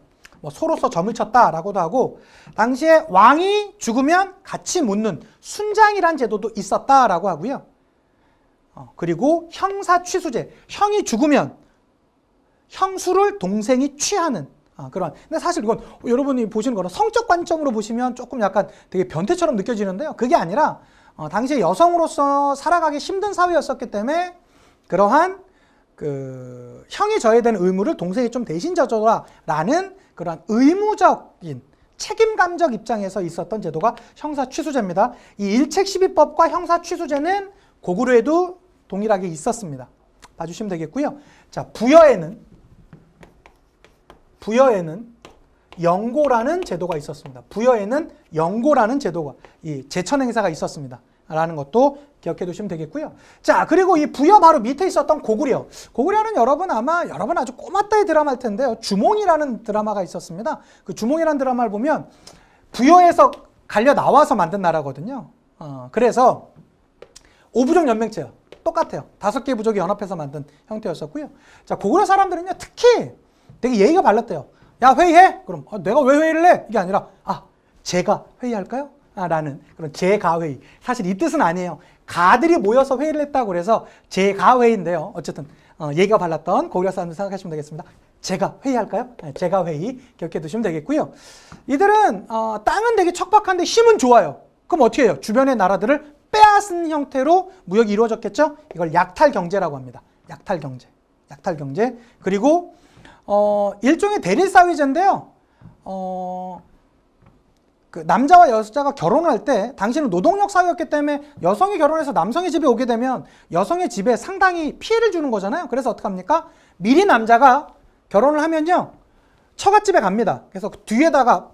소로서 점을 쳤다라고도 하고, 당시에 왕이 죽으면 같이 묻는 순장이란 제도도 있었다라고 하고요. 그리고 형사 취수제, 형이 죽으면 형수를 동생이 취하는 그런. 근데 사실 이건 여러분이 보시는 거는 성적 관점으로 보시면 조금 약간 되게 변태처럼 느껴지는데요. 그게 아니라 당시에 여성으로서 살아가기 힘든 사회였었기 때문에 그러한 그 형이 져야 되는 의무를 동생이 좀 대신 져줘라라는 그런 의무적인 책임감적 입장에서 있었던 제도가 형사취수제입니다. 이 일책시비법과 형사취수제는 고구려에도 동일하게 있었습니다. 봐주시면 되겠고요. 자, 부여에는 영고라는 제도가 있었습니다. 부여에는 영고라는 제도가, 이 제천행사가 있었습니다. 라는 것도 기억해 두시면 되겠고요. 자, 그리고 이 부여 바로 밑에 있었던 고구려. 고구려는 여러분 아주 꼬마 때의 드라마일 텐데요. 주몽이라는 드라마가 있었습니다. 그 주몽이라는 드라마를 보면 부여에서 갈려 나와서 만든 나라거든요. 그래서 오부족 연맹체요. 똑같아요. 5개 부족이 연합해서 만든 형태였었고요. 자, 고구려 사람들은요, 특히 되게 예의가 발랐대요. 야, 회의해? 그럼 내가 왜 회의를 해? 이게 아니라 제가 회의할까요? 라는 그런 제가회의. 사실 이 뜻은 아니에요. 가들이 모여서 회의를 했다고 그래서 제가회의인데요. 어쨌든 예의가 발랐던 고구려 사람들 생각하시면 되겠습니다. 제가 회의할까요? 네, 제가회의 기억해 두시면 되겠고요. 이들은 땅은 되게 척박한데 힘은 좋아요. 그럼 어떻게 해요? 주변의 나라들을 빼앗은 형태로 무역이 이루어졌겠죠? 이걸 약탈경제라고 합니다. 약탈경제. 그리고 일종의 대릴사회제인데요. 그 남자와 여자가 결혼할 때 당시는 노동력 사회였기 때문에 여성이 결혼해서 남성의 집에 오게 되면 여성의 집에 상당히 피해를 주는 거잖아요. 그래서 어떻게 합니까? 미리 남자가 결혼을 하면요, 처갓집에 갑니다. 그래서 뒤에다가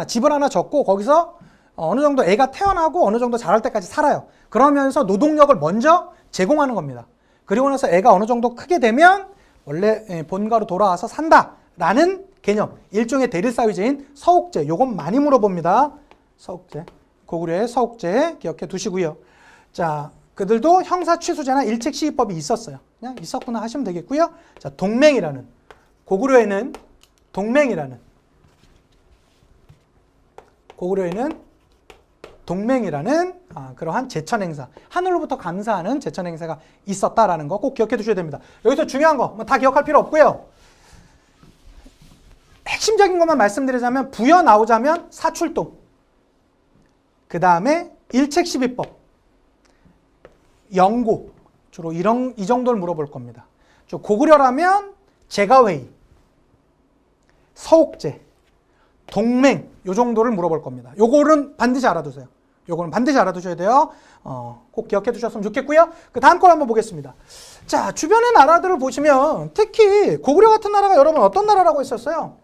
집을 하나 졌고 거기서 어느 정도 애가 태어나고 어느 정도 자랄 때까지 살아요. 그러면서 노동력을 먼저 제공하는 겁니다. 그리고 나서 애가 어느 정도 크게 되면 원래 본가로 돌아와서 산다라는 개념, 일종의 대릴사회제인 서옥제. 요건 많이 물어봅니다. 서옥제, 고구려의 서옥제 기억해 두시고요. 자, 그들도 형사취수제나 일책시비법이 있었어요. 그냥 있었구나 하시면 되겠고요. 자, 고구려에는 동맹이라는 그러한 제천행사, 하늘로부터 감사하는 제천행사가 있었다라는 거 꼭 기억해 두셔야 됩니다. 여기서 중요한 거 다 기억할 필요 없고요. 핵심적인 것만 말씀드리자면 부여 나오자면 사출동, 그 다음에 일책시비법, 영고, 주로 이 정도를 물어볼 겁니다. 고구려라면 제가회의, 서옥제, 동맹, 요 정도를 물어볼 겁니다. 요거는 반드시 알아두세요. 요거는 반드시 알아두셔야 돼요. 꼭 기억해 두셨으면 좋겠고요. 그 다음 걸 한번 보겠습니다. 자, 주변의 나라들을 보시면 특히 고구려 같은 나라가 여러분 어떤 나라라고 했었어요?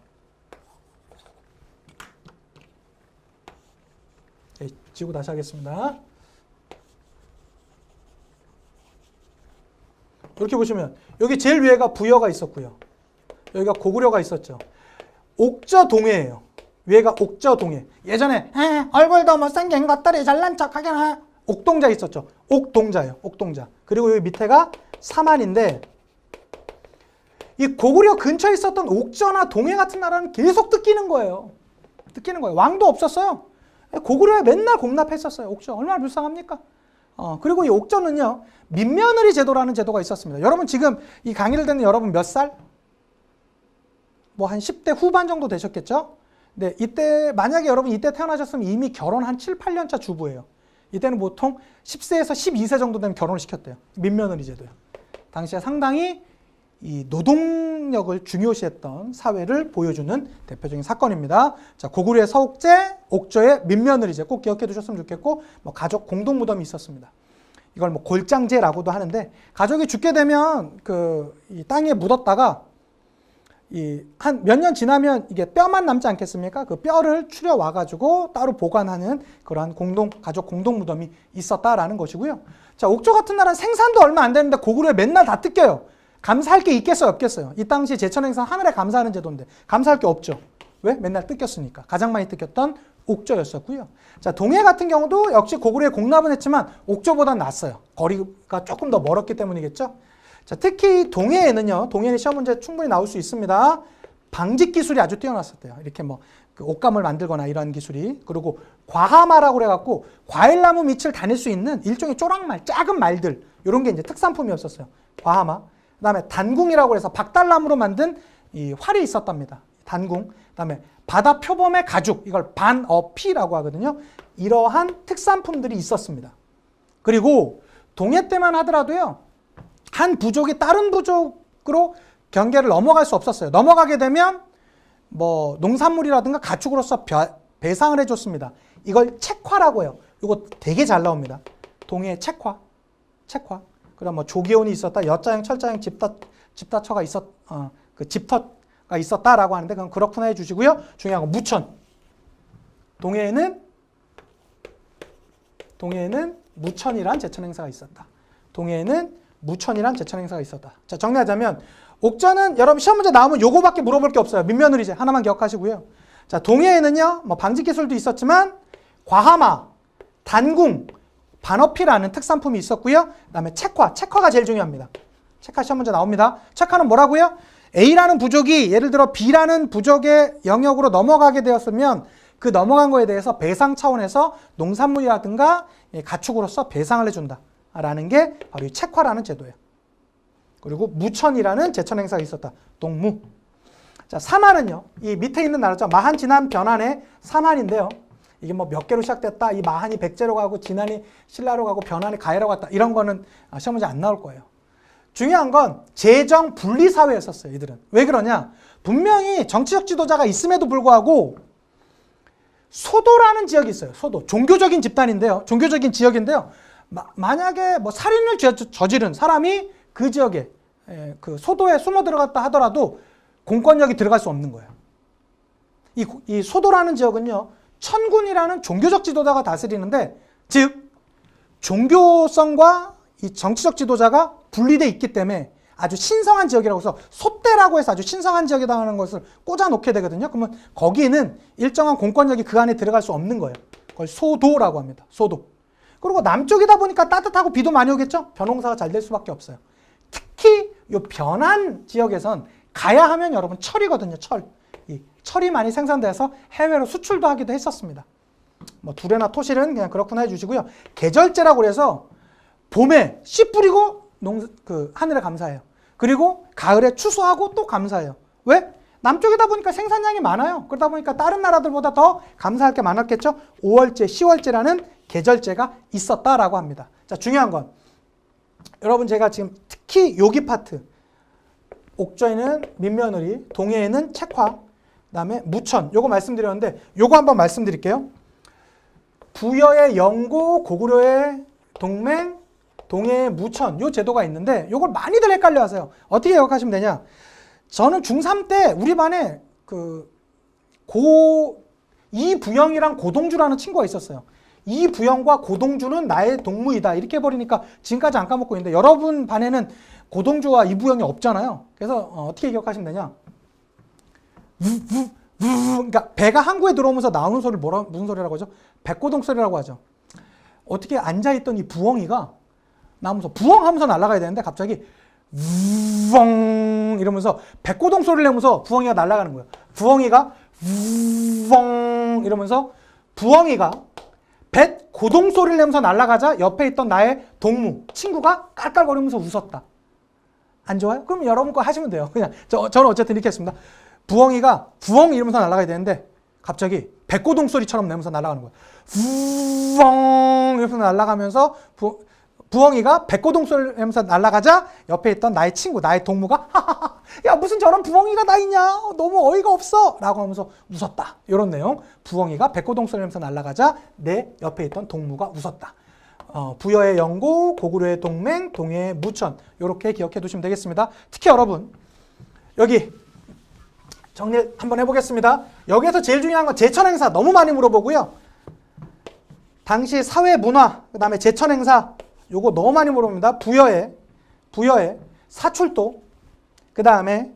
네, 지고 다시 하겠습니다. 이렇게 보시면 여기 제일 위에가 부여가 있었고요. 여기가 고구려가 있었죠. 옥저동해예요. 위에가 옥저동해. 예전에 얼굴도 못생긴 것들이 잘난 척하게 옥동자 있었죠. 옥동자예요. 옥동자. 그리고 여기 밑에가 사만인데 이 고구려 근처에 있었던 옥저나 동해 같은 나라는 계속 뜯기는 거예요. 왕도 없었어요. 고구려에 맨날 공납했었어요. 옥저. 얼마나 불쌍합니까? 그리고 이 옥저는요, 민며느리 제도라는 제도가 있었습니다. 여러분 지금 이 강의를 듣는 여러분 몇 살? 뭐 한 10대 후반 정도 되셨겠죠? 네, 이때 만약에 여러분 이때 태어나셨으면 이미 결혼 한 7, 8년 차 주부예요. 이때는 보통 10세에서 12세 정도 되면 결혼을 시켰대요. 민며느리 제도요. 당시에 상당히 이 노동력을 중요시했던 사회를 보여주는 대표적인 사건입니다. 자, 고구려의 서옥제, 옥저의 민며느리제 꼭 기억해 두셨으면 좋겠고, 뭐 가족 공동 무덤이 있었습니다. 이걸 뭐 골장제라고도 하는데, 가족이 죽게 되면 이 땅에 묻었다가 한 몇 년 지나면 이게 뼈만 남지 않겠습니까? 그 뼈를 추려 와가지고 따로 보관하는 그러한 가족 공동 무덤이 있었다라는 것이고요. 자, 옥저 같은 나라는 생산도 얼마 안 되는데 고구려에 맨날 다 뜯겨요. 감사할 게 있겠어요, 없겠어요? 이 당시 제천행사 하늘에 감사하는 제도인데 감사할 게 없죠. 왜? 맨날 뜯겼으니까. 가장 많이 뜯겼던 옥저였었고요. 자, 동해 같은 경우도 역시 고구려에 공납은 했지만 옥저보다는 낫어요. 거리가 조금 더 멀었기 때문이겠죠. 자, 특히 동해에는요, 동해는 시험 문제 충분히 나올 수 있습니다. 방직 기술이 아주 뛰어났었대요. 이렇게 그 옷감을 만들거나 이러한 기술이. 그리고 과하마라고 그래갖고 과일나무 밑을 다닐 수 있는 일종의 쪼랑말, 작은 말들, 이런 게 이제 특산품이었었어요. 과하마. 그 다음에 단궁이라고 해서 박달나무로 만든 이 활이 있었답니다. 단궁. 그 다음에 바다 표범의 가죽, 이걸 반어피라고 하거든요. 이러한 특산품들이 있었습니다. 그리고 동해 때만 하더라도요, 한 부족이 다른 부족으로 경계를 넘어갈 수 없었어요. 넘어가게 되면 뭐 농산물이라든가 가축으로서 배상을 해줬습니다. 이걸 책화라고 해요. 이거 되게 잘 나옵니다. 동해의 책화. 그다음 뭐 조기온이 있었다, 여자형, 철자형 집다처가 집터가 있었다라고 하는데 그건 그렇구나 해주시고요. 중요한 건 무천. 동해에는 무천이란 제천 행사가 있었다. 자, 정리하자면 옥전은 여러분 시험 문제 나오면 요거밖에 물어볼 게 없어요. 민며느리제 하나만 기억하시고요. 자, 동해에는요, 뭐 방직 기술도 있었지만 과하마, 단궁, 반어피라는 특산품이 있었고요. 그다음에 책화가 제일 중요합니다. 책화 시험 문제 나옵니다. 책화는 뭐라고요? A라는 부족이 예를 들어 B라는 부족의 영역으로 넘어가게 되었으면 그 넘어간 거에 대해서 배상 차원에서 농산물이라든가 가축으로서 배상을 해준다라는 게 바로 이 책화라는 제도예요. 그리고 무천이라는 제천 행사가 있었다. 동무. 자, 사만은요. 이 밑에 있는 나라죠. 마한, 진한, 변한의 사만인데요. 이게 뭐 몇 개로 시작됐다. 이 마한이 백제로 가고 진한이 신라로 가고 변한이 가해로 갔다. 이런 거는 시험 문제 안 나올 거예요. 중요한 건 재정 분리 사회였었어요. 이들은. 왜 그러냐? 분명히 정치적 지도자가 있음에도 불구하고 소도라는 지역이 있어요. 소도. 종교적인 집단인데요. 종교적인 지역인데요. 만약에 뭐 살인을 저지른 사람이 그 지역에 그 소도에 숨어 들어갔다 하더라도 공권력이 들어갈 수 없는 거예요. 이 소도라는 지역은요. 천군이라는 종교적 지도자가 다스리는데 즉 종교성과 이 정치적 지도자가 분리되어 있기 때문에 아주 신성한 지역이라고 해서 소대라고 해서 아주 신성한 지역이라는 것을 꽂아 놓게 되거든요. 그러면 거기는 일정한 공권력이 그 안에 들어갈 수 없는 거예요. 그걸 소도라고 합니다. 소도. 그리고 남쪽이다 보니까 따뜻하고 비도 많이 오겠죠? 벼농사가 잘 될 수밖에 없어요. 특히 이 변한 지역에선 가야 하면 여러분 철이거든요. 이 철이 많이 생산돼서 해외로 수출도 하기도 했었습니다. 뭐 두레나 토실은 그냥 그렇구나 해주시고요. 계절제라고 그래서 봄에 씨 뿌리고 하늘에 감사해요. 그리고 가을에 추수하고 또 감사해요. 왜? 남쪽이다 보니까 생산량이 많아요. 그러다 보니까 다른 나라들보다 더 감사할 게 많았겠죠. 5월제, 10월제라는 계절제가 있었다라고 합니다. 자, 중요한 건 여러분 제가 지금 특히 여기 파트 옥저에는 민며느리, 동해에는 책화, 그다음에 무천 요거 말씀드렸는데 요거 한번 말씀드릴게요. 부여의 영고, 고구려의 동맹, 동해의 무천 요 제도가 있는데 요걸 많이들 헷갈려 하세요. 어떻게 기억하시면 되냐? 저는 중3 때 우리 반에 이부영이랑 고동주라는 친구가 있었어요. 이부영과 고동주는 나의 동무이다 이렇게 해버리니까 지금까지 안 까먹고 있는데 여러분 반에는 고동주와 이부영이 없잖아요. 그래서 어떻게 기억하시면 되냐? 그러니까 배가 항구에 들어오면서 나오는 소리를 무슨 소리라고 하죠? 백고동 소리라고 하죠. 어떻게 앉아있던 이 부엉이가 나오면서 부엉 하면서 날아가야 되는데 갑자기 우엉 이러면서 백고동 소리를 내면서 부엉이가 날아가는 거예요. 부엉이가 우엉 이러면서 부엉이가 백고동 소리를 내면서 날아가자 옆에 있던 나의 동무 친구가 깔깔거리면서 웃었다. 안 좋아요? 그럼 여러분 거 하시면 돼요. 그냥 저는 어쨌든 이렇게 했습니다. 부엉이가 부엉 이러면서 날아가야 되는데 갑자기 백고동 소리처럼 내면서 날아가는 거예요. 우엉 이러면서 날아가면서 부엉이가 백고동 소리를 내면서 날아가자 옆에 있던 나의 친구, 나의 동무가 하하하 야 무슨 저런 부엉이가 다 있냐 너무 어이가 없어 라고 하면서 웃었다. 이런 내용. 부엉이가 백고동 소리를 내면서 날아가자 내 옆에 있던 동무가 웃었다. 부여의 영고, 고구려의 동맹, 동해의 무천 이렇게 기억해 두시면 되겠습니다. 특히 여러분 여기 정리 한번 해보겠습니다. 여기에서 제일 중요한 건 제천 행사 너무 많이 물어보고요. 당시 사회 문화, 그 다음에 제천 행사 요거 너무 많이 물어봅니다. 부여의 사출도, 그 다음에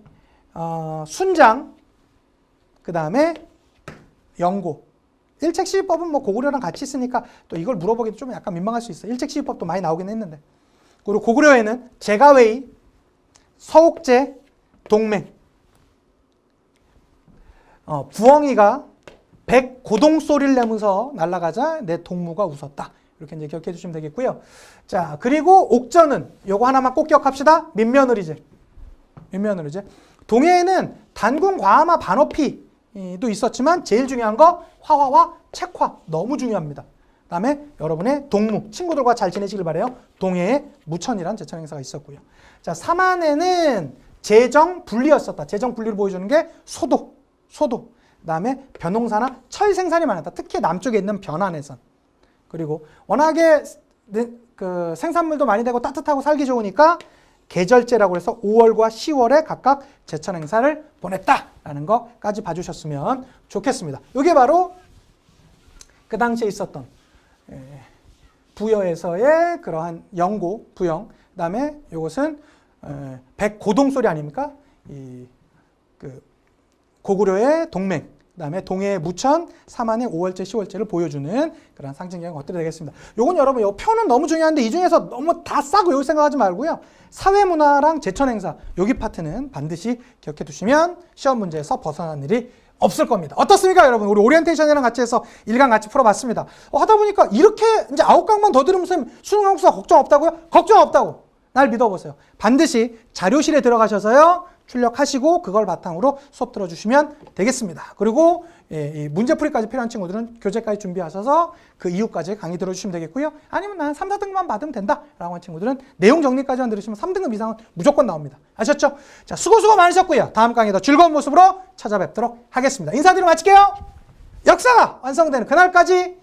순장, 그 다음에 영고. 일책시위법은 뭐 고구려랑 같이 있으니까 또 이걸 물어보기도 좀 약간 민망할 수 있어요. 일책시위법도 많이 나오긴 했는데. 그리고 고구려에는 제가웨이, 서옥제, 동맹. 부엉이가 백고동 소리를 내면서 날아가자 내 동무가 웃었다. 이렇게 이제 기억해 주시면 되겠고요. 자, 그리고 옥전은 요거 하나만 꼭 기억합시다. 민며느리제. 동해에는 단군, 과하마, 반어피도 있었지만 제일 중요한 거 화화와 책화 너무 중요합니다. 그다음에 여러분의 동무, 친구들과 잘 지내시길 바래요. 동해에 무천이란 제천 행사가 있었고요. 자, 3안에는 재정 분리였었다. 재정 분리를 보여주는 게 소도. 그다음에 벼농사나 철 생산이 많았다. 특히 남쪽에 있는 변안에선. 그리고 워낙에 그 생산물도 많이 되고 따뜻하고 살기 좋으니까 계절제라고 해서 5월과 10월에 각각 제천 행사를 보냈다라는 것까지 봐주셨으면 좋겠습니다. 이게 바로 그 당시에 있었던 부여에서의 그러한 영고, 부영, 그다음에 이것은 백고동소리 아닙니까? 그 고구려의 동맹, 그다음에 동해의 무천, 삼안의 5월제, 10월제를 보여주는 그런 상징적인 것들이 되겠습니다. 요건 여러분, 요 표는 너무 중요한데 이 중에서 너무 다 싸고 여기 생각하지 말고요. 사회문화랑 제천행사, 여기 파트는 반드시 기억해 두시면 시험 문제에서 벗어난 일이 없을 겁니다. 어떻습니까, 여러분? 우리 오리엔테이션이랑 같이 해서 1강 같이 풀어봤습니다. 하다 보니까 이렇게 이제 9강만 더 들으면 선생님 수능 한국사 걱정 없다고요? 걱정 없다고. 날 믿어보세요. 반드시 자료실에 들어가셔서요. 출력하시고 그걸 바탕으로 수업 들어주시면 되겠습니다. 그리고 이 문제풀이까지 필요한 친구들은 교재까지 준비하셔서 그 이후까지 강의 들어주시면 되겠고요. 아니면 난 3, 4등급만 받으면 된다 라고 하는 친구들은 내용 정리까지만 들으시면 3등급 이상은 무조건 나옵니다. 아셨죠? 자, 수고 많으셨고요. 다음 강의 더 즐거운 모습으로 찾아뵙도록 하겠습니다. 인사드리고 마칠게요. 역사가 완성되는 그날까지